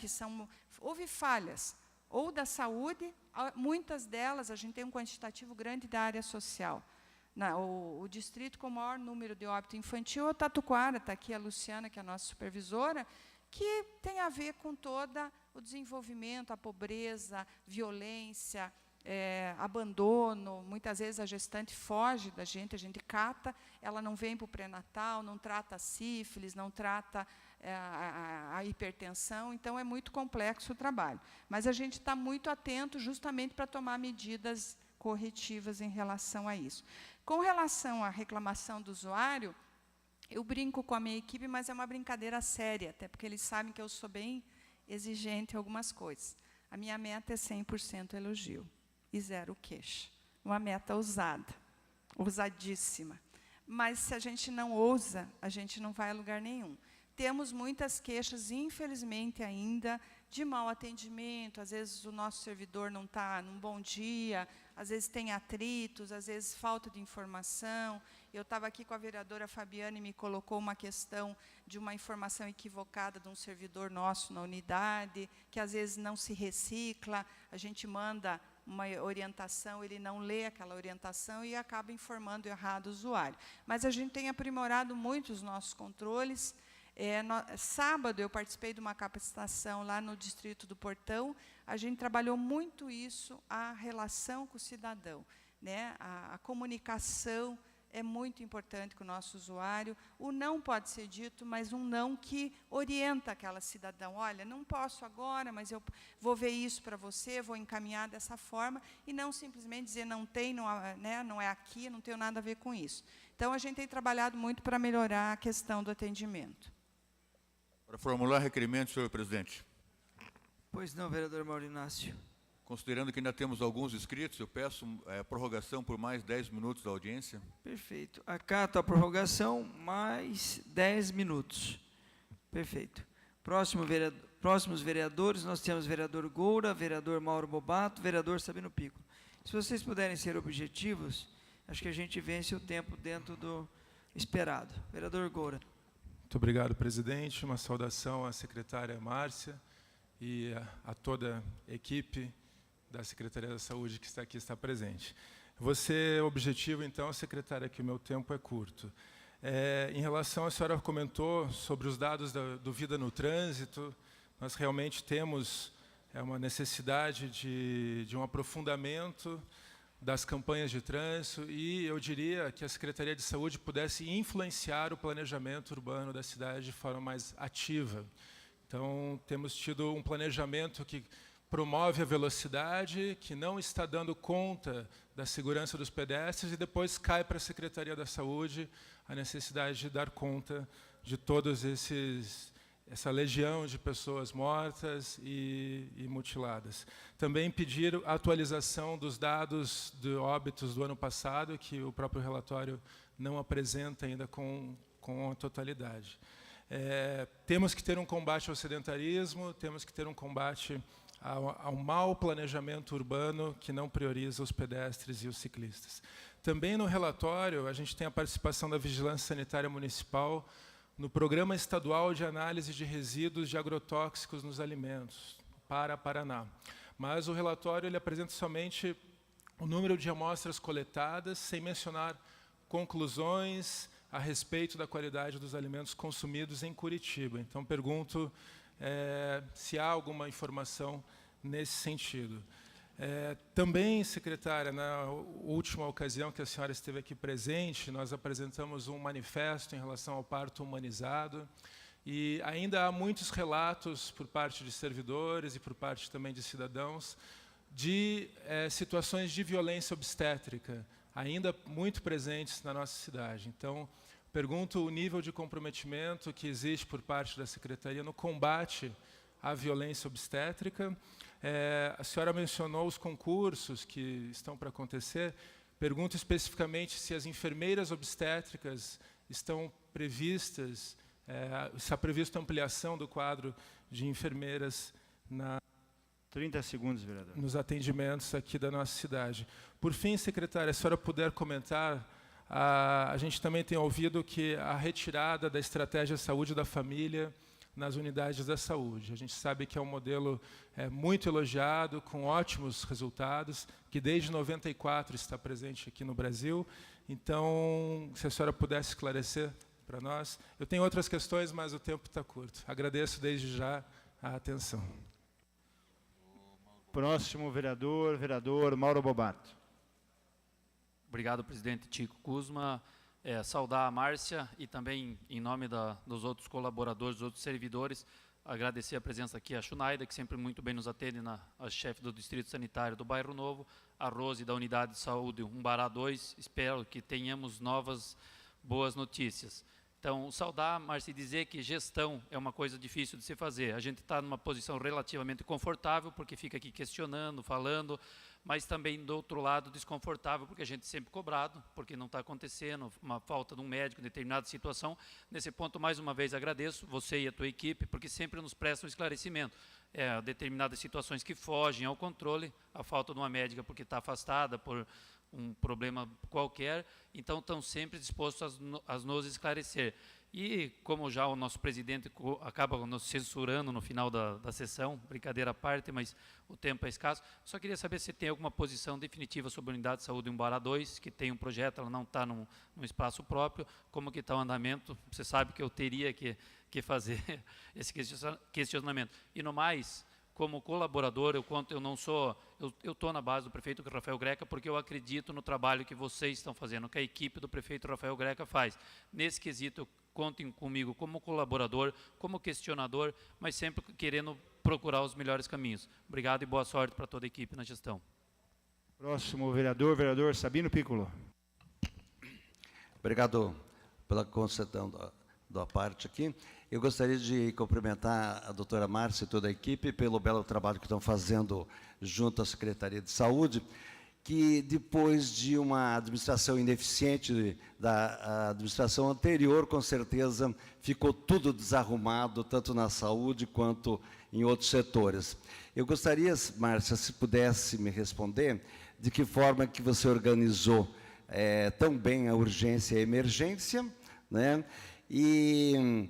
Houve falhas, ou da saúde, muitas delas, a gente tem um quantitativo grande da área social. O distrito com o maior número de óbito infantil é o Tatuquara, está aqui a Luciana, que é a nossa supervisora, que tem a ver com todo o desenvolvimento, a pobreza, violência, abandono. Muitas vezes a gestante foge da gente, a gente cata, ela não vem para o pré-natal, não trata a sífilis, não trata a hipertensão, então é muito complexo o trabalho. Mas a gente está muito atento justamente para tomar medidas corretivas em relação a isso. Com relação à reclamação do usuário, eu brinco com a minha equipe, mas é uma brincadeira séria, até porque eles sabem que eu sou bem exigente em algumas coisas. A minha meta é 100% elogio e 0 queixa. Uma meta ousada, ousadíssima. Mas, se a gente não ousa, a gente não vai a lugar nenhum. Temos muitas queixas, infelizmente, ainda, de mau atendimento. Às vezes, o nosso servidor não está num bom dia, às vezes tem atritos, às vezes falta de informação. Eu estava aqui com a vereadora Fabiana e me colocou uma questão de uma informação equivocada de um servidor nosso na unidade, que às vezes não se recicla, a gente manda uma orientação, ele não lê aquela orientação e acaba informando errado o usuário. Mas a gente tem aprimorado muito os nossos controles. Sábado, eu participei de uma capacitação lá no Distrito do Portão. A gente trabalhou muito isso, a relação com o cidadão, né? A comunicação é muito importante com o nosso usuário. O não pode ser dito, mas um não que orienta aquela cidadão. Olha, não posso agora, mas eu vou ver isso para você, vou encaminhar dessa forma, e não simplesmente dizer não tem, não, né, não é aqui, não tenho nada a ver com isso. Então, a gente tem trabalhado muito para melhorar a questão do atendimento. Para formular requerimento, senhor presidente. Pois não, vereador Mauro Inácio. Considerando que ainda temos alguns inscritos, eu peço prorrogação por mais 10 minutos da audiência. Perfeito. Acato a prorrogação, mais 10 minutos. Perfeito. Próximo vereador. Próximos vereadores, nós temos vereador Goura, vereador Mauro Bobato, vereador Sabino Piccolo. Se vocês puderem ser objetivos, acho que a gente vence o tempo dentro do esperado. Vereador Goura. Muito obrigado, presidente. Uma saudação à secretária Márcia e a toda a equipe da Secretaria da Saúde que está aqui, está presente. Vou ser objetivo, então, secretária, que o meu tempo é curto. Em relação, a senhora comentou sobre os dados do Vida no Trânsito, nós realmente temos uma necessidade de um aprofundamento das campanhas de trânsito e eu diria que a Secretaria de Saúde pudesse influenciar o planejamento urbano da cidade de forma mais ativa. Então, temos tido um planejamento que promove a velocidade, que não está dando conta da segurança dos pedestres e depois cai para a Secretaria da Saúde a necessidade de dar conta de todos essa legião de pessoas mortas e mutiladas. Também pedir a atualização dos dados de óbitos do ano passado, que o próprio relatório não apresenta ainda com a totalidade. Temos que ter um combate ao sedentarismo, temos que ter um combate ao mau planejamento urbano que não prioriza os pedestres e os ciclistas. Também no relatório, a gente tem a participação da Vigilância Sanitária Municipal no Programa Estadual de Análise de Resíduos de Agrotóxicos nos Alimentos, para Paraná. Mas o relatório ele apresenta somente o número de amostras coletadas, sem mencionar conclusões a respeito da qualidade dos alimentos consumidos em Curitiba. Então, pergunto se há alguma informação nesse sentido. Também, secretária, na última ocasião que a senhora esteve aqui presente, nós apresentamos um manifesto em relação ao parto humanizado e ainda há muitos relatos por parte de servidores e por parte também de cidadãos de situações de violência obstétrica, ainda muito presentes na nossa cidade. Então, pergunto o nível de comprometimento que existe por parte da Secretaria no combate à violência obstétrica. A senhora mencionou os concursos que estão para acontecer. Pergunto especificamente se as enfermeiras obstétricas estão previstas, se está prevista ampliação do quadro de enfermeiras 30 segundos, vereador. Nos atendimentos aqui da nossa cidade. Por fim, secretária, se a senhora puder comentar, a gente também tem ouvido que a retirada da estratégia saúde da família nas unidades da saúde. A gente sabe que é um modelo muito elogiado, com ótimos resultados, que desde 94 está presente aqui no Brasil. Então, se a senhora pudesse esclarecer para nós. Eu tenho outras questões, mas o tempo está curto. Agradeço desde já a atenção. Próximo vereador Mauro Bobato. Obrigado, presidente Tico Kuzma. Saudar a Márcia e também, em nome dos outros colaboradores, dos outros servidores, agradecer a presença aqui a Chunaida, que sempre muito bem nos atende, a chefe do Distrito Sanitário do Bairro Novo, a Rose, da Unidade de Saúde Umbará 2. Espero que tenhamos novas boas notícias. Então, saudar, Márcia, e dizer que gestão é uma coisa difícil de se fazer. A gente está numa posição relativamente confortável, porque fica aqui questionando, falando, mas também, do outro lado, desconfortável, porque a gente sempre cobrado, porque não está acontecendo, uma falta de um médico em determinada situação. Nesse ponto, mais uma vez, agradeço você e a tua equipe, porque sempre nos prestam esclarecimento. Determinadas situações que fogem ao controle, a falta de uma médica porque está afastada por um problema qualquer, então estão sempre dispostos a nos esclarecer. E como já o nosso presidente acaba nos censurando no final da sessão, brincadeira à parte, mas o tempo é escasso, só queria saber se tem alguma posição definitiva sobre a Unidade de Saúde Umbará 2, que tem um projeto, ela não está num espaço próprio, como que está o andamento. Você sabe que eu teria que fazer esse questionamento. E no mais, como colaborador, eu estou na base do prefeito Rafael Greca, porque eu acredito no trabalho que vocês estão fazendo, que a equipe do prefeito Rafael Greca faz. Nesse quesito, contem comigo como colaborador, como questionador, mas sempre querendo procurar os melhores caminhos. Obrigado e boa sorte para toda a equipe na gestão. Próximo vereador Sabino Piccolo. Obrigado pela concessão da parte aqui. Eu gostaria de cumprimentar a doutora Márcia e toda a equipe pelo belo trabalho que estão fazendo junto à Secretaria de Saúde. que depois de uma administração ineficiente da administração anterior, com certeza ficou tudo desarrumado, tanto na saúde quanto em outros setores. Eu gostaria, Márcia, se pudesse me responder, de que forma que você organizou tão bem a urgência e a emergência, né? E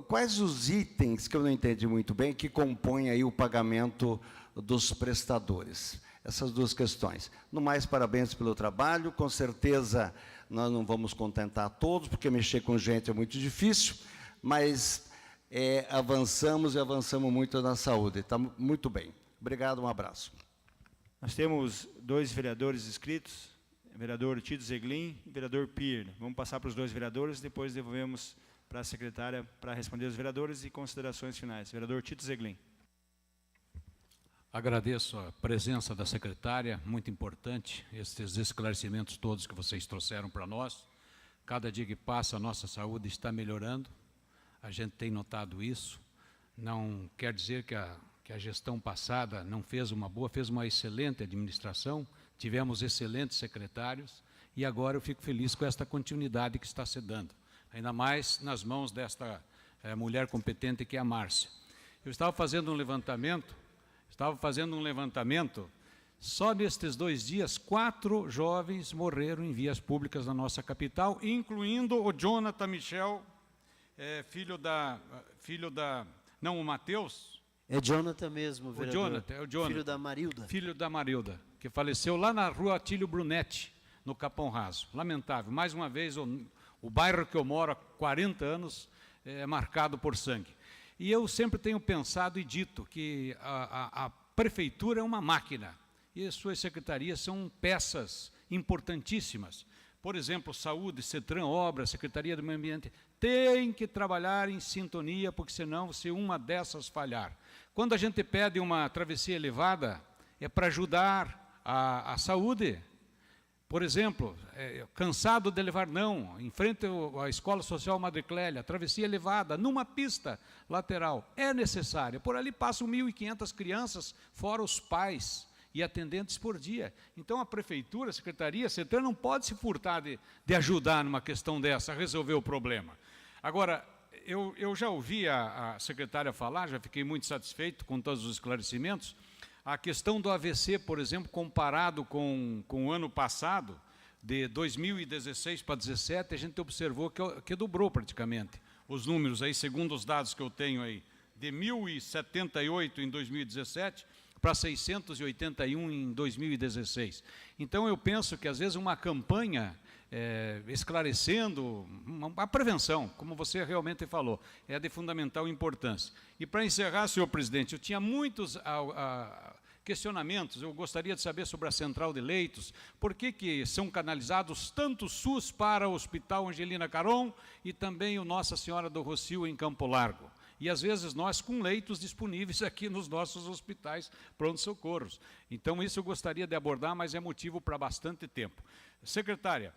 quais os itens, que eu não entendi muito bem, que compõem aí o pagamento dos prestadores? Essas duas questões. No mais, parabéns pelo trabalho. Com certeza, nós não vamos contentar todos, porque mexer com gente é muito difícil, mas avançamos e avançamos muito na saúde. Está muito bem. Obrigado, um abraço. Nós temos 2 vereadores inscritos, o vereador Tito Zeglin e o vereador Pier. Vamos passar para os 2 vereadores, depois devolvemos para a secretária para responder aos vereadores e considerações finais. Vereador Tito Zeglin. Agradeço a presença da secretária, muito importante, esses esclarecimentos todos que vocês trouxeram para nós. Cada dia que passa, a nossa saúde está melhorando, a gente tem notado isso. Não quer dizer que a gestão passada não fez uma boa, fez uma excelente administração, tivemos excelentes secretários, e agora eu fico feliz com esta continuidade que está se dando, ainda mais nas mãos desta mulher competente que é a Márcia. Eu estava fazendo um levantamento, só nestes 2 dias, 4 jovens morreram em vias públicas na nossa capital, incluindo o Jonathan Michel, o Matheus. É Jonathan mesmo, vereador. É o Jonathan. Filho da Marilda. Filho da Marilda, que faleceu lá na rua Atílio Brunetti, no Capão Raso. Lamentável. Mais uma vez, o bairro que eu moro há 40 anos é marcado por sangue. E eu sempre tenho pensado e dito que a prefeitura é uma máquina e as suas secretarias são peças importantíssimas. Por exemplo, saúde, CETRAN, obras, Secretaria do Meio Ambiente, tem que trabalhar em sintonia, porque senão, se uma dessas falhar. Quando a gente pede uma travessia elevada, é para ajudar a saúde. Por exemplo, cansado de levar não, em frente à Escola Social Madre Clélia, travessia elevada, numa pista lateral, é necessária. Por ali passam 1.500 crianças, fora os pais e atendentes por dia. Então, a prefeitura, a secretaria, a CETRAN não pode se furtar de ajudar numa questão dessa, a resolver o problema. Agora, eu já ouvi a secretária falar, já fiquei muito satisfeito com todos os esclarecimentos. A questão do AVC, por exemplo, comparado com o ano passado, de 2016 para 2017, a gente observou que dobrou praticamente os números, aí, segundo os dados que eu tenho aí, de 1.078 em 2017 para 681 em 2016. Então, eu penso que, às vezes, uma campanha esclarecendo, a prevenção, como você realmente falou, é de fundamental importância. E, para encerrar, senhor presidente, eu tinha muitos questionamentos, eu gostaria de saber sobre a central de leitos, por que são canalizados tanto o SUS para o Hospital Angelina Caron e também o Nossa Senhora do Rocio em Campo Largo. E, às vezes, nós com leitos disponíveis aqui nos nossos hospitais pronto-socorros. Então, isso eu gostaria de abordar, mas é motivo para bastante tempo. Secretária,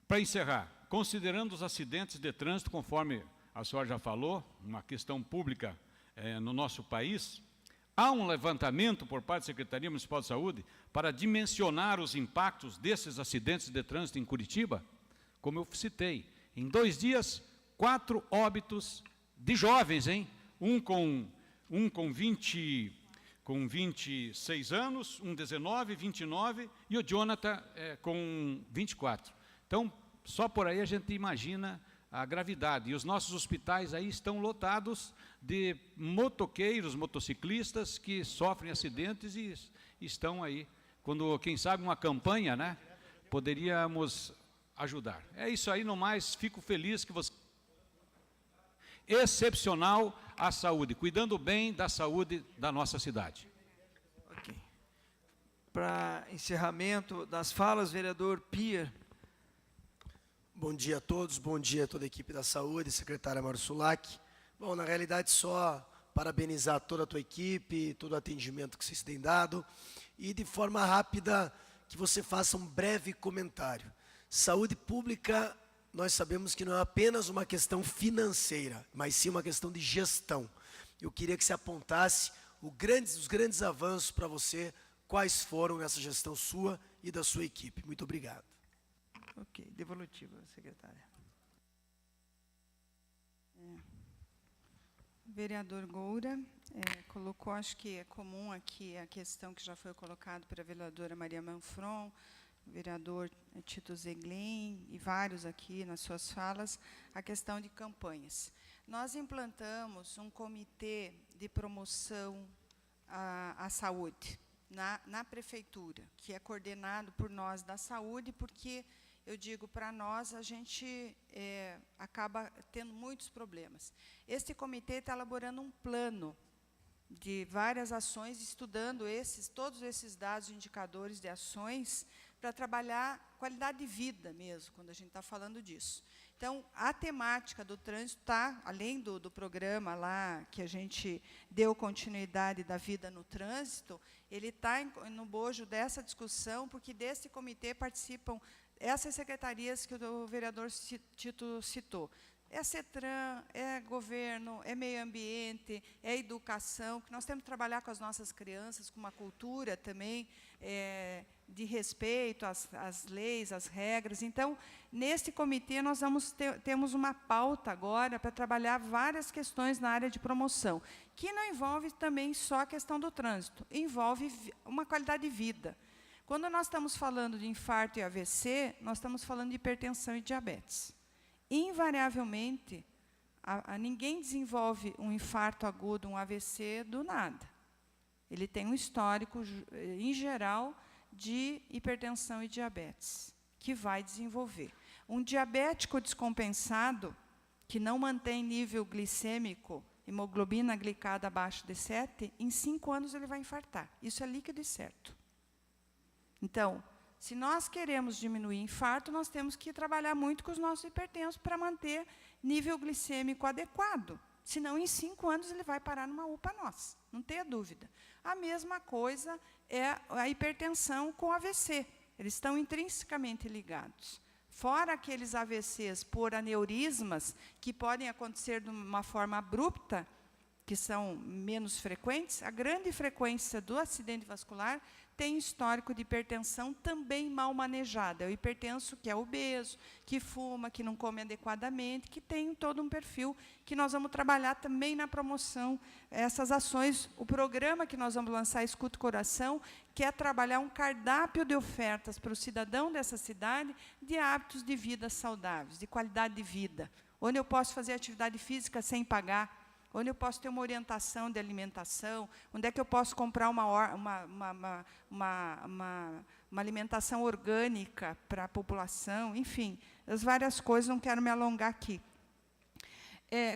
para encerrar, considerando os acidentes de trânsito, conforme a senhora já falou, uma questão pública no nosso país, há um levantamento por parte da Secretaria Municipal de Saúde para dimensionar os impactos desses acidentes de trânsito em Curitiba? Como eu citei, em 2 dias, 4 óbitos de jovens, hein? Um com 26 anos, um 19, 29 e o Jonathan com 24. Então, só por aí a gente imagina a gravidade. E os nossos hospitais aí estão lotados de motoqueiros, motociclistas que sofrem acidentes e estão aí. Quando, quem sabe, uma campanha, né, poderíamos ajudar. É isso aí, no mais, fico feliz que você... Excepcional a saúde, cuidando bem da saúde da nossa cidade. Ok. Para encerramento das falas, vereador Pier. Bom dia a todos, bom dia a toda a equipe da saúde, secretária Mauro Sulac. Bom, na realidade, só parabenizar toda a tua equipe, todo o atendimento que vocês têm dado e, de forma rápida, que você faça um breve comentário. Saúde pública, nós sabemos que não é apenas uma questão financeira, mas sim uma questão de gestão. Eu queria que você apontasse os grandes avanços para você, quais foram nessa gestão sua e da sua equipe. Muito obrigado. Ok, devolutiva, secretária. Vereador Goura colocou, acho que é comum aqui a questão que já foi colocada pela vereadora Maria Manfron, vereador Tito Zeglin e vários aqui nas suas falas, a questão de campanhas. Nós implantamos um comitê de promoção à saúde na prefeitura, que é coordenado por nós da saúde, porque, eu digo, para nós, a gente acaba tendo muitos problemas. Este comitê está elaborando um plano de várias ações, estudando todos esses dados, indicadores de ações, para trabalhar qualidade de vida mesmo, quando a gente está falando disso. Então, a temática do trânsito está, além do programa lá, que a gente deu continuidade da vida no trânsito, ele está no bojo dessa discussão, porque desse comitê participam essas secretarias que o vereador Tito citou. É CETRAN, é governo, é meio ambiente, é educação, que nós temos que trabalhar com as nossas crianças, com uma cultura também de respeito às leis, às regras. Então, nesse comitê, nós temos uma pauta agora para trabalhar várias questões na área de promoção, que não envolve também só a questão do trânsito, envolve uma qualidade de vida. Quando nós estamos falando de infarto e AVC, nós estamos falando de hipertensão e diabetes. Invariavelmente, ninguém desenvolve um infarto agudo, um AVC, do nada. Ele tem um histórico, em geral, de hipertensão e diabetes, que vai desenvolver. Um diabético descompensado, que não mantém nível glicêmico, hemoglobina glicada abaixo de 7, em 5 anos ele vai infartar. Isso é líquido e certo. Então, se nós queremos diminuir infarto, nós temos que trabalhar muito com os nossos hipertensos para manter nível glicêmico adequado. Senão, em 5 anos, ele vai parar numa UPA nossa, não tenha dúvida. A mesma coisa é a hipertensão com AVC. Eles estão intrinsecamente ligados. Fora aqueles AVCs por aneurismas, que podem acontecer de uma forma abrupta, que são menos frequentes, a grande frequência do acidente vascular tem histórico de hipertensão também mal manejada. É o hipertenso que é obeso, que fuma, que não come adequadamente, que tem todo um perfil que nós vamos trabalhar também na promoção. Essas ações, o programa que nós vamos lançar, Escuta o Coração, quer trabalhar um cardápio de ofertas para o cidadão dessa cidade de hábitos de vida saudáveis, de qualidade de vida, onde eu posso fazer atividade física sem pagar, onde eu posso ter uma orientação de alimentação, onde é que eu posso comprar uma alimentação orgânica para a população, enfim, as várias coisas, não quero me alongar aqui.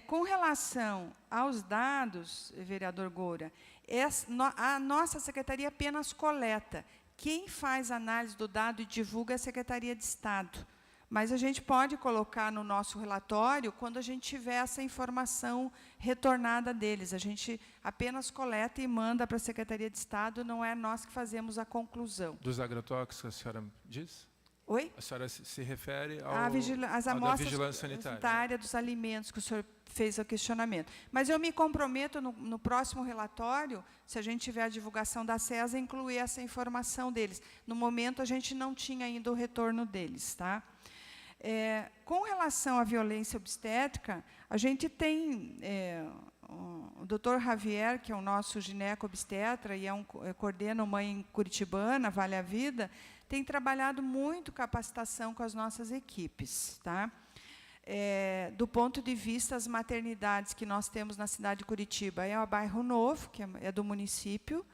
Com relação aos dados, vereador Goura, a nossa secretaria apenas coleta. Quem faz análise do dado e divulga é a Secretaria de Estado. Mas a gente pode colocar no nosso relatório quando a gente tiver essa informação retornada deles. A gente apenas coleta e manda para a Secretaria de Estado, não é nós que fazemos a conclusão. Dos agrotóxicos, a senhora diz? Oi? A senhora se refere às da amostras vigilância sanitária. sanitária dos alimentos, que o senhor fez o questionamento. Mas eu me comprometo, no próximo relatório, se a gente tiver a divulgação da CESA, incluir essa informação deles. No momento, a gente não tinha ainda o retorno deles. Tá? Com relação à violência obstétrica, a gente tem o Dr. Javier, que é o nosso gineco-obstetra e coordena o Mãe Curitibana, Vale a Vida, tem trabalhado muito capacitação com as nossas equipes. Tá? Do ponto de vista, as maternidades que nós temos na cidade de Curitiba é o Bairro Novo, que é do município.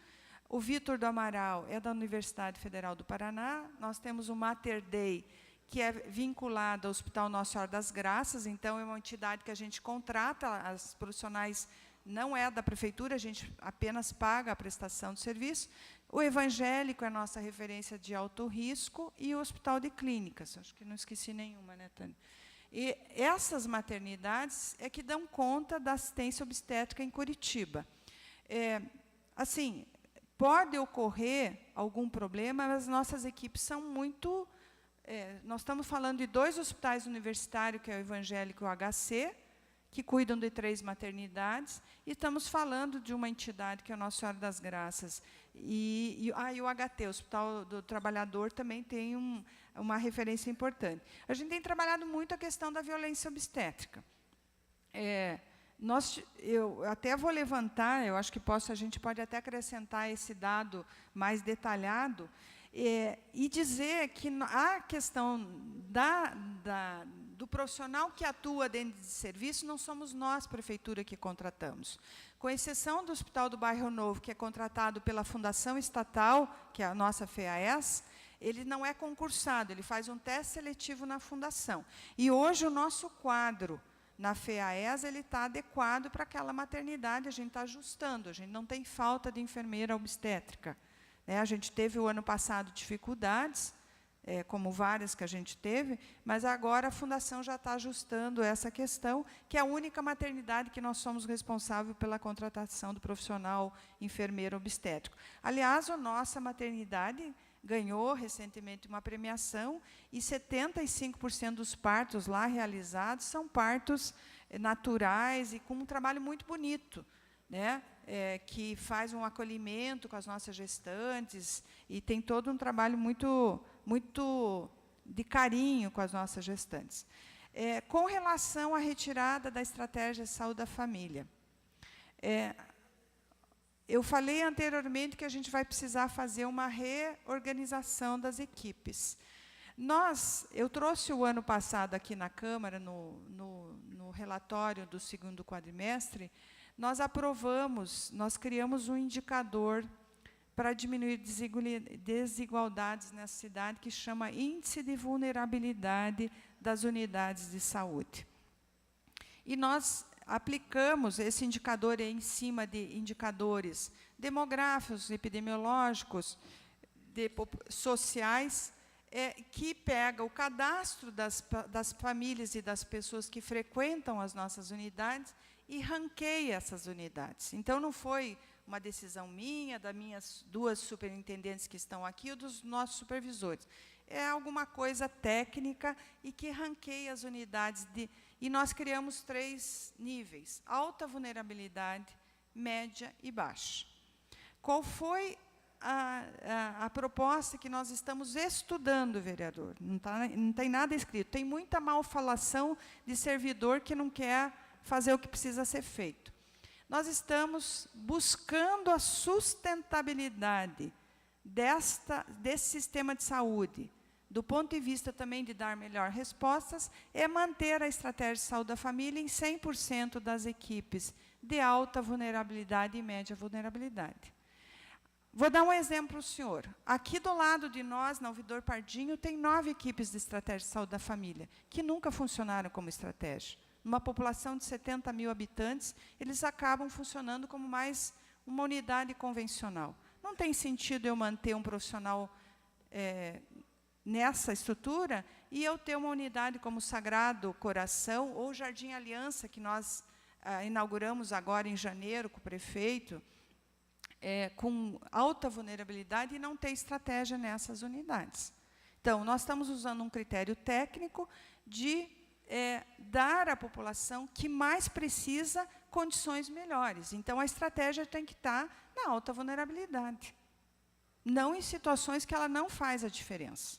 O Vitor do Amaral é da Universidade Federal do Paraná. Nós temos o Mater Dei, que é vinculado ao Hospital Nossa Senhora das Graças, então é uma entidade que a gente contrata, as profissionais não é da prefeitura, a gente apenas paga a prestação de serviço. O evangélico é a nossa referência de alto risco e o Hospital de Clínicas, acho que não esqueci nenhuma, né, Tânia? E essas maternidades é que dão conta da assistência obstétrica em Curitiba. Assim, pode ocorrer algum problema, mas as nossas equipes são muito... nós estamos falando de 2 hospitais universitários, que é o Evangélico e o HC, que cuidam de 3 maternidades, e estamos falando de uma entidade, que é a Nossa Senhora das Graças, E o HT, o Hospital do Trabalhador, também tem uma referência importante. A gente tem trabalhado muito a questão da violência obstétrica. Eu até vou levantar, eu acho que a gente pode até acrescentar esse dado mais detalhado, e dizer que a questão do profissional que atua dentro de serviço não somos nós, prefeitura, que contratamos. Com exceção do Hospital do Bairro Novo, que é contratado pela Fundação Estatal, que é a nossa FEAES, ele não é concursado, ele faz um teste seletivo na Fundação. E hoje o nosso quadro na FEAES está adequado para aquela maternidade, a gente está ajustando, a gente não tem falta de enfermeira obstétrica. A gente teve o ano passado dificuldades, como várias que a gente teve, mas agora a Fundação já está ajustando essa questão, que é a única maternidade que nós somos responsáveis pela contratação do profissional enfermeiro obstétrico. Aliás, a nossa maternidade ganhou recentemente uma premiação e 75% dos partos lá realizados são partos naturais e com um trabalho muito bonito, né? Que faz um acolhimento com as nossas gestantes e tem todo um trabalho muito de carinho com as nossas gestantes. Com relação à retirada da estratégia de saúde da família, eu falei anteriormente que a gente vai precisar fazer uma reorganização das equipes. Eu trouxe o ano passado aqui na Câmara, no relatório do segundo quadrimestre, nós criamos um indicador para diminuir desigualdades nessa cidade, que chama Índice de Vulnerabilidade das Unidades de Saúde. E nós aplicamos esse indicador em cima de indicadores demográficos, epidemiológicos, sociais, que pega o cadastro das famílias e das pessoas que frequentam as nossas unidades e ranqueia essas unidades. Então, não foi uma decisão minha, das minhas duas superintendentes que estão aqui, ou dos nossos supervisores. É alguma coisa técnica e que ranqueia as unidades. E nós criamos 3 níveis: alta vulnerabilidade, média e baixa. Qual foi a proposta que nós estamos estudando, vereador? Não tem nada escrito. Tem muita malfalação de servidor que não quer fazer o que precisa ser feito. Nós estamos buscando a sustentabilidade desse sistema de saúde, do ponto de vista também de dar melhores respostas, manter a estratégia de saúde da família em 100% das equipes de alta vulnerabilidade e média vulnerabilidade. Vou dar um exemplo para o senhor. Aqui do lado de nós, na Ouvidor Pardinho, tem 9 equipes de estratégia de saúde da família, que nunca funcionaram como estratégia. Numa população de 70 mil habitantes, eles acabam funcionando como mais uma unidade convencional. Não tem sentido eu manter um profissional nessa estrutura e eu ter uma unidade como Sagrado Coração ou Jardim Aliança, que nós inauguramos agora em janeiro com o prefeito, com alta vulnerabilidade, e não ter estratégia nessas unidades. Então, nós estamos usando um critério técnico de dar à população que mais precisa condições melhores. Então, a estratégia tem que estar na alta vulnerabilidade, não em situações que ela não faz a diferença,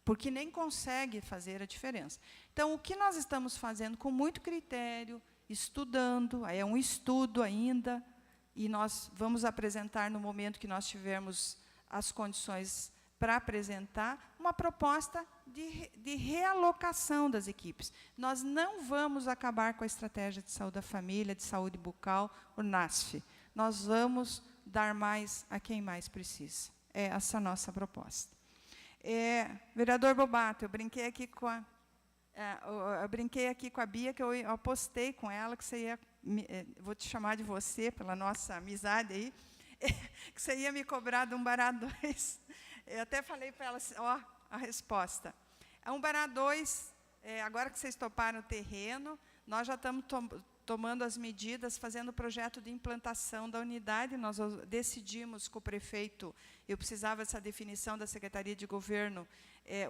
porque nem consegue fazer a diferença. Então, o que nós estamos fazendo com muito critério, estudando, é um estudo ainda, e nós vamos apresentar no momento que nós tivermos as condições para apresentar uma proposta de realocação das equipes. Nós não vamos acabar com a estratégia de saúde da família, de saúde bucal, o NASF. Nós vamos dar mais a quem mais precisa. É essa a nossa proposta. Vereador Bobato, eu brinquei aqui com a Bia, que eu apostei com ela que você ia, vou te chamar de você, pela nossa amizade aí, que você ia me cobrar de um Bará 2. Eu até falei para ela assim, a resposta. Um Bará 2, agora que vocês toparam o terreno, nós já estamos tomando as medidas, fazendo o projeto de implantação da unidade. Nós decidimos com o prefeito, eu precisava dessa definição da Secretaria de Governo,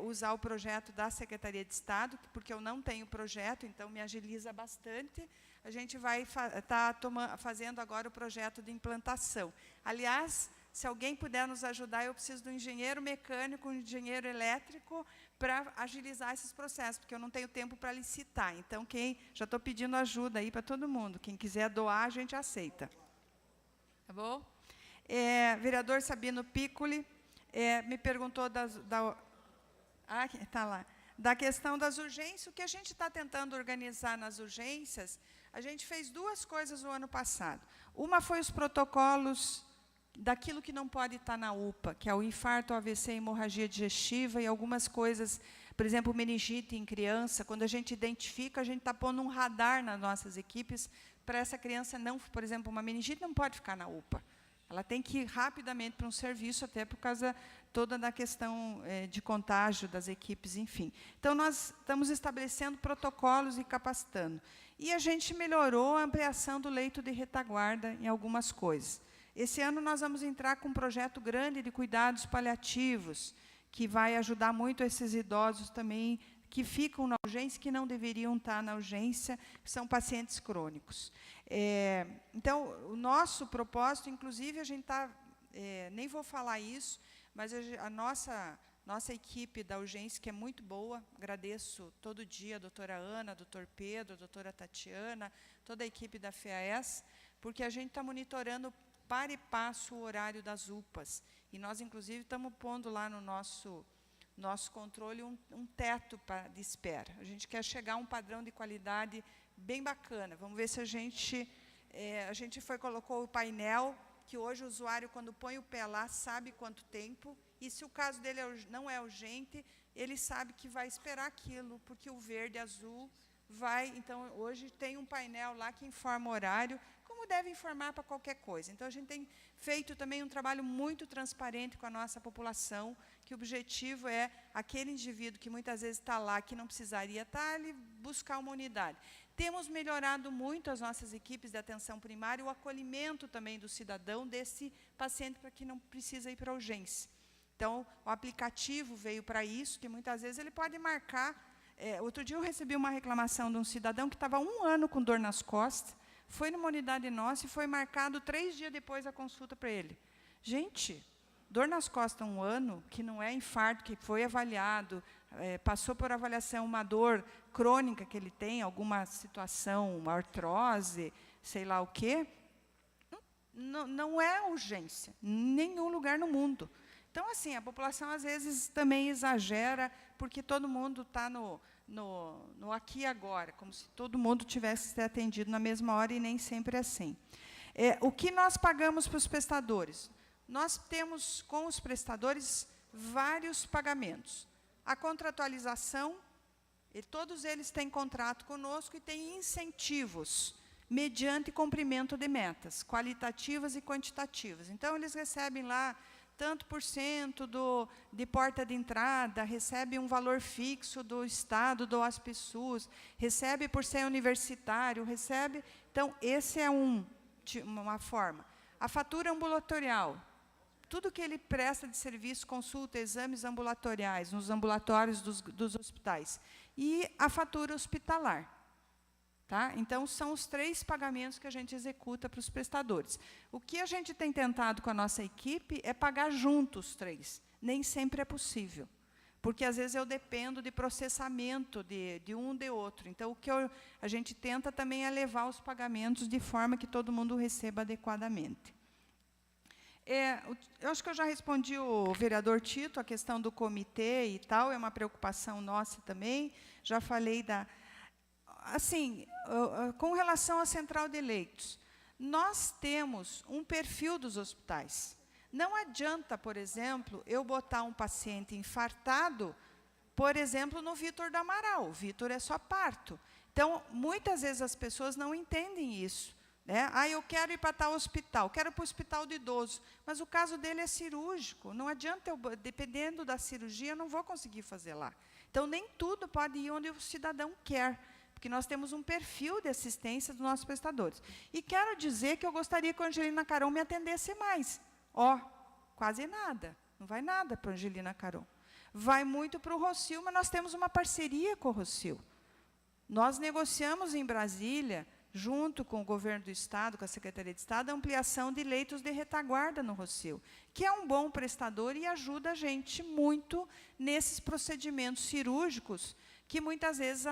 usar o projeto da Secretaria de Estado, porque eu não tenho projeto, então me agiliza bastante. A gente vai estar fazendo agora o projeto de implantação. Aliás, Se alguém puder nos ajudar, eu preciso do engenheiro mecânico, um engenheiro elétrico, para agilizar esses processos, porque eu não tenho tempo para licitar. Então, já estou pedindo ajuda aí para todo mundo. Quem quiser doar, a gente aceita. Tá bom? Vereador Sabino Piccoli me perguntou tá lá, da questão das urgências. O que a gente está tentando organizar nas urgências, a gente fez 2 coisas no ano passado. Uma foi os protocolos daquilo que não pode estar na UPA, que é o infarto, o AVC, hemorragia digestiva e algumas coisas, por exemplo, meningite em criança. Quando a gente identifica, a gente está pondo um radar nas nossas equipes para essa criança não, por exemplo, uma meningite não pode ficar na UPA. Ela tem que ir rapidamente para um serviço, até por causa toda da questão de contágio das equipes, enfim. Então, nós estamos estabelecendo protocolos e capacitando. E a gente melhorou a ampliação do leito de retaguarda em algumas coisas. Esse ano nós vamos entrar com um projeto grande de cuidados paliativos, que vai ajudar muito esses idosos também, que ficam na urgência, que não deveriam estar na urgência, que são pacientes crônicos. Então, o nosso propósito, inclusive, a gente está, nem vou falar isso, mas a nossa equipe da urgência, que é muito boa, agradeço todo dia a doutora Ana, a doutor Pedro, a doutora Tatiana, toda a equipe da FEAS, porque a gente está monitorando para e passo o horário das UPAs. E nós, inclusive, estamos pondo lá no nosso controle um teto de espera. A gente quer chegar a um padrão de qualidade bem bacana. Vamos ver se a gente colocou o painel, que hoje o usuário, quando põe o pé lá, sabe quanto tempo, e se o caso dele não é urgente, ele sabe que vai esperar aquilo, porque o verde e azul vai. Então, hoje tem um painel lá que informa o horário, como deve informar para qualquer coisa. Então, a gente tem feito também um trabalho muito transparente com a nossa população, que o objetivo é aquele indivíduo que muitas vezes está lá, que não precisaria estar, ele buscar uma unidade. Temos melhorado muito as nossas equipes de atenção primária, o acolhimento também do cidadão, desse paciente, para que não precisa ir para a urgência. Então, o aplicativo veio para isso, que muitas vezes ele pode marcar. Outro dia eu recebi uma reclamação de um cidadão que estava 1 ano com dor nas costas, foi numa unidade nossa e foi marcado 3 dias depois a consulta para ele. Gente, dor nas costas 1 ano, que não é infarto, que foi avaliado, passou por avaliação uma dor crônica que ele tem, alguma situação, uma artrose, sei lá o quê, não é urgência, em nenhum lugar no mundo. Então, assim, a população, às vezes, também exagera, porque todo mundo está no aqui e agora, como se todo mundo tivesse que ser atendido na mesma hora, e nem sempre é assim. O que nós pagamos para os prestadores? Nós temos, com os prestadores, vários pagamentos. A contratualização, todos eles têm contrato conosco e têm incentivos, mediante cumprimento de metas, qualitativas e quantitativas. Então, eles recebem lá tanto por cento de porta de entrada, recebe um valor fixo do Estado, do HospiSUS, recebe por ser universitário, recebe. Então, esse é uma forma. A fatura ambulatorial, tudo que ele presta de serviço, consulta, exames ambulatoriais, nos ambulatórios dos hospitais. E a fatura hospitalar. Tá? Então, são os 3 pagamentos que a gente executa para os prestadores. O que a gente tem tentado com a nossa equipe é pagar juntos os 3. Nem sempre é possível, porque, às vezes, eu dependo de processamento de um de outro. Então, o que a gente tenta também é levar os pagamentos de forma que todo mundo receba adequadamente. Eu acho que eu já respondi o vereador Tito, a questão do comitê e tal, é uma preocupação nossa também. Já falei assim, com relação à central de leitos, nós temos um perfil dos hospitais. Não adianta, por exemplo, eu botar um paciente infartado, por exemplo, no Vítor do Amaral. O Vítor é só parto. Então, muitas vezes as pessoas não entendem isso. Eu quero ir para tal hospital, quero ir para o hospital de idoso, mas o caso dele é cirúrgico. Não adianta, dependendo da cirurgia, eu não vou conseguir fazer lá. Então, nem tudo pode ir onde o cidadão quer, porque nós temos um perfil de assistência dos nossos prestadores. E quero dizer que eu gostaria que a Angelina Caron me atendesse mais. Quase nada. Não vai nada para a Angelina Caron. Vai muito para o Rossio, mas nós temos uma parceria com o Rossio. Nós negociamos em Brasília junto com o governo do Estado, com a Secretaria de Estado, a ampliação de leitos de retaguarda no Rossio, que é um bom prestador e ajuda a gente muito nesses procedimentos cirúrgicos que muitas vezes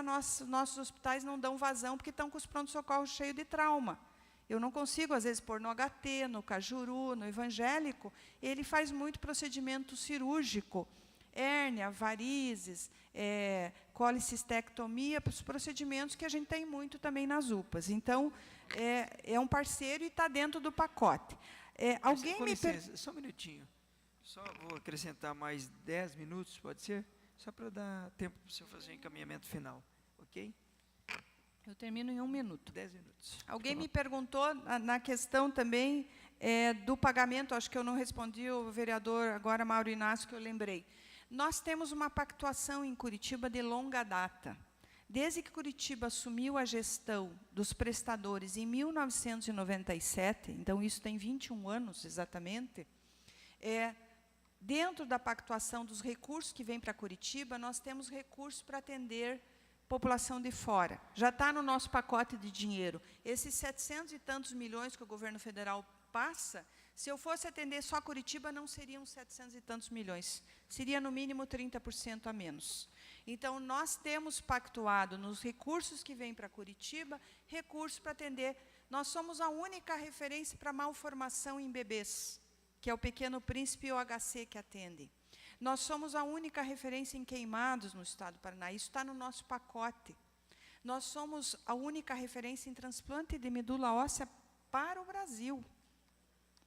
nossos hospitais não dão vazão porque estão com os pronto-socorros cheios de trauma. Eu não consigo, às vezes, pôr no HT, no Cajuru, no Evangélico. Ele faz muito procedimento cirúrgico, hérnia, varizes, colicistectomia, os procedimentos que a gente tem muito também nas UPAs. Então, é um parceiro e está dentro do pacote. Alguém Com me licença, só um minutinho. Só vou acrescentar mais 10 minutos, pode ser? Só para dar tempo para o senhor fazer o encaminhamento final, ok? Eu termino em 1 minuto. 10 minutos. Alguém me perguntou na questão também do pagamento, acho que eu não respondi, o vereador agora, Mauro Inácio, que eu lembrei. Nós temos uma pactuação em Curitiba de longa data. Desde que Curitiba assumiu a gestão dos prestadores em 1997, então isso tem 21 anos exatamente, dentro da pactuação dos recursos que vêm para Curitiba, nós temos recursos para atender população de fora. Já está no nosso pacote de dinheiro. Esses 700 e tantos milhões que o governo federal passa, se eu fosse atender só Curitiba, não seriam 700 e tantos milhões. Seria, no mínimo, 30% a menos. Então, nós temos pactuado nos recursos que vêm para Curitiba, recursos para atender. Nós somos a única referência para malformação em bebês, que é o Pequeno Príncipe e o HC que atendem. Nós somos a única referência em queimados no estado do Paraná. Isso está no nosso pacote. Nós somos a única referência em transplante de medula óssea para o Brasil.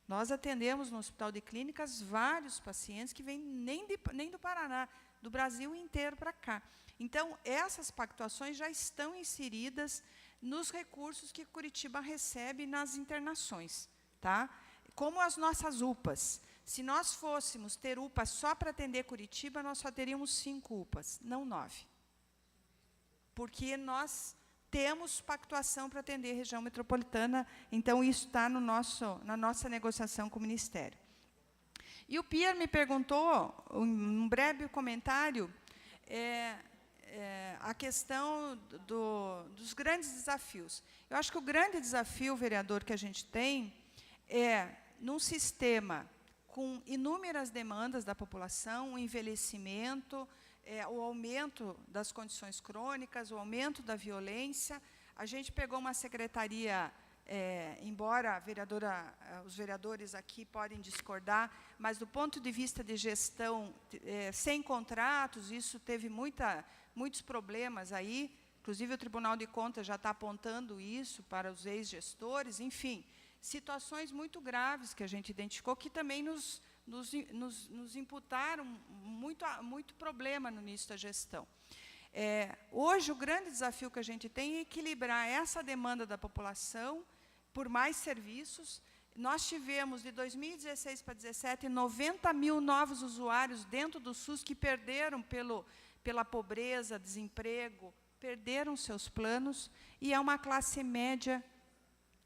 Nós atendemos no Hospital de Clínicas vários pacientes que vêm nem do Paraná, do Brasil inteiro para cá. Então, essas pactuações já estão inseridas nos recursos que Curitiba recebe nas internações, tá? Como as nossas UPAs. Se nós fôssemos ter UPAs só para atender Curitiba, nós só teríamos 5 UPAs, não 9. Porque nós temos pactuação para atender a região metropolitana, então isso está na nossa negociação com o Ministério. E o Pierre me perguntou, um breve comentário, a questão dos grandes desafios. Eu acho que o grande desafio, vereador, que a gente tem num sistema com inúmeras demandas da população, o envelhecimento, o aumento das condições crônicas, o aumento da violência. A gente pegou uma secretaria, embora os vereadores aqui podem discordar, mas do ponto de vista de gestão, sem contratos, isso teve muitos problemas aí, inclusive o Tribunal de Contas já está apontando isso para os ex-gestores, enfim, situações muito graves que a gente identificou, que também nos imputaram muito problema no início da gestão. Hoje, o grande desafio que a gente tem é equilibrar essa demanda da população por mais serviços. Nós tivemos, de 2016 para 2017, 90 mil novos usuários dentro do SUS que perderam pela pobreza, desemprego, perderam seus planos, e é uma classe média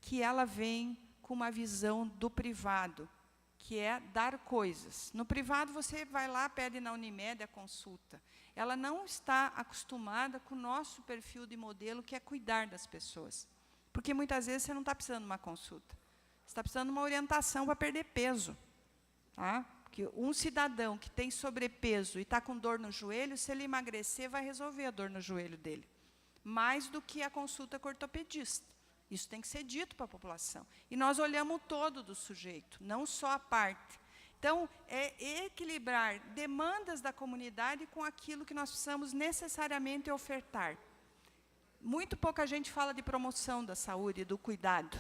que ela vem com uma visão do privado, que é dar coisas. No privado, você vai lá, pede na Unimed a consulta. Ela não está acostumada com o nosso perfil de modelo, que é cuidar das pessoas. Porque, muitas vezes, você não está precisando de uma consulta. Você está precisando de uma orientação para perder peso. Tá? Porque um cidadão que tem sobrepeso e está com dor no joelho, se ele emagrecer, vai resolver a dor no joelho dele. Mais do que a consulta com o ortopedista. Isso tem que ser dito para a população. E nós olhamos o todo do sujeito, não só a parte. Então, é equilibrar demandas da comunidade com aquilo que nós precisamos necessariamente ofertar. Muito pouca gente fala de promoção da saúde, do cuidado.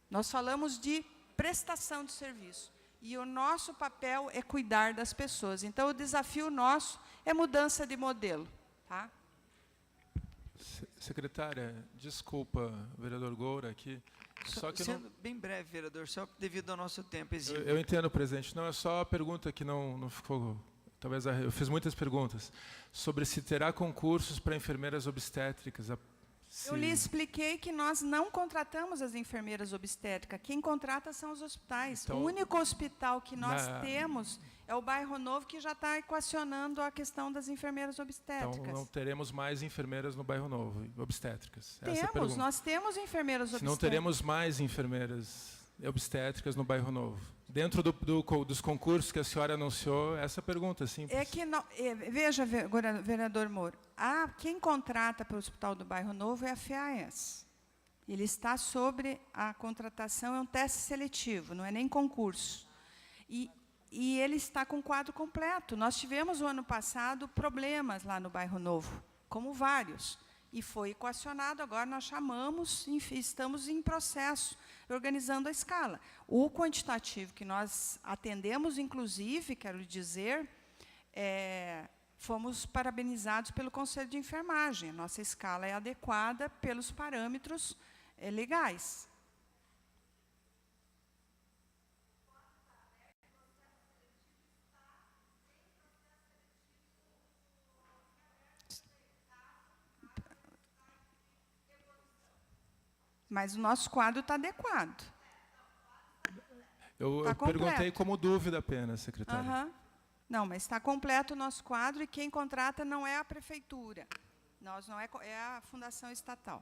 Nós falamos de prestação de serviço. E o nosso papel é cuidar das pessoas. Então, o desafio nosso é mudança de modelo. Tá? Secretária, desculpa, vereador Goura, aqui. Só que sendo bem breve, vereador, só devido ao nosso tempo. Eu entendo, presidente. Não, é só a pergunta que não ficou... Talvez eu fiz muitas perguntas. Sobre se terá concursos para enfermeiras obstétricas. Eu lhe expliquei que nós não contratamos as enfermeiras obstétricas. Quem contrata são os hospitais. Então, o único hospital que nós temos É o bairro novo que já está equacionando a questão das enfermeiras obstétricas. Então, não teremos mais enfermeiras no bairro novo, obstétricas? Essa é a Temos, pergunta. nós temos enfermeiras Se obstétricas. não teremos mais enfermeiras obstétricas no bairro novo? Dentro dos concursos que a senhora anunciou, essa pergunta simples. É que, veja, vereador Moro, quem contrata para o Hospital do Bairro Novo é a FEAES. Ele está sobre a contratação, é um teste seletivo, não é nem concurso. E ele está com o quadro completo. Nós tivemos, o ano passado, problemas lá no Bairro Novo, como vários. E foi equacionado, agora nós chamamos, enfim, estamos em processo, organizando a escala. O quantitativo que nós atendemos, inclusive, quero dizer, fomos parabenizados pelo Conselho de Enfermagem. A nossa escala é adequada pelos parâmetros legais. Mas o nosso quadro está adequado. Eu perguntei como dúvida apenas, secretária. Não, mas está completo o nosso quadro e quem contrata não é a prefeitura. Nós não é a fundação estatal.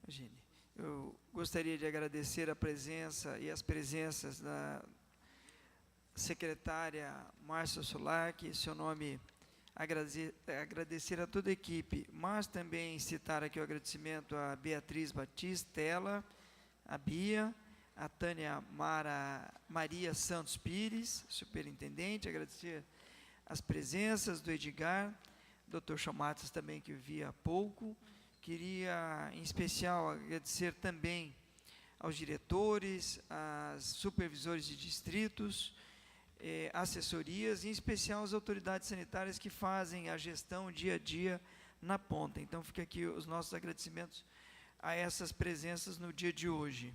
Eugênia, eu gostaria de agradecer a presença e as presenças da secretária Márcia Sulac, em seu nome agradecer a toda a equipe, mas também citar aqui o agradecimento a Beatriz Batistella, a Bia, a Tânia Maria Santos Pires, superintendente, agradecer as presenças do Edgar, Dr. Chamatas também, que eu vi há pouco. Queria, em especial, agradecer também aos diretores, aos supervisores de distritos, assessorias, em especial as autoridades sanitárias que fazem a gestão dia a dia na ponta. Então, fica aqui os nossos agradecimentos a essas presenças no dia de hoje.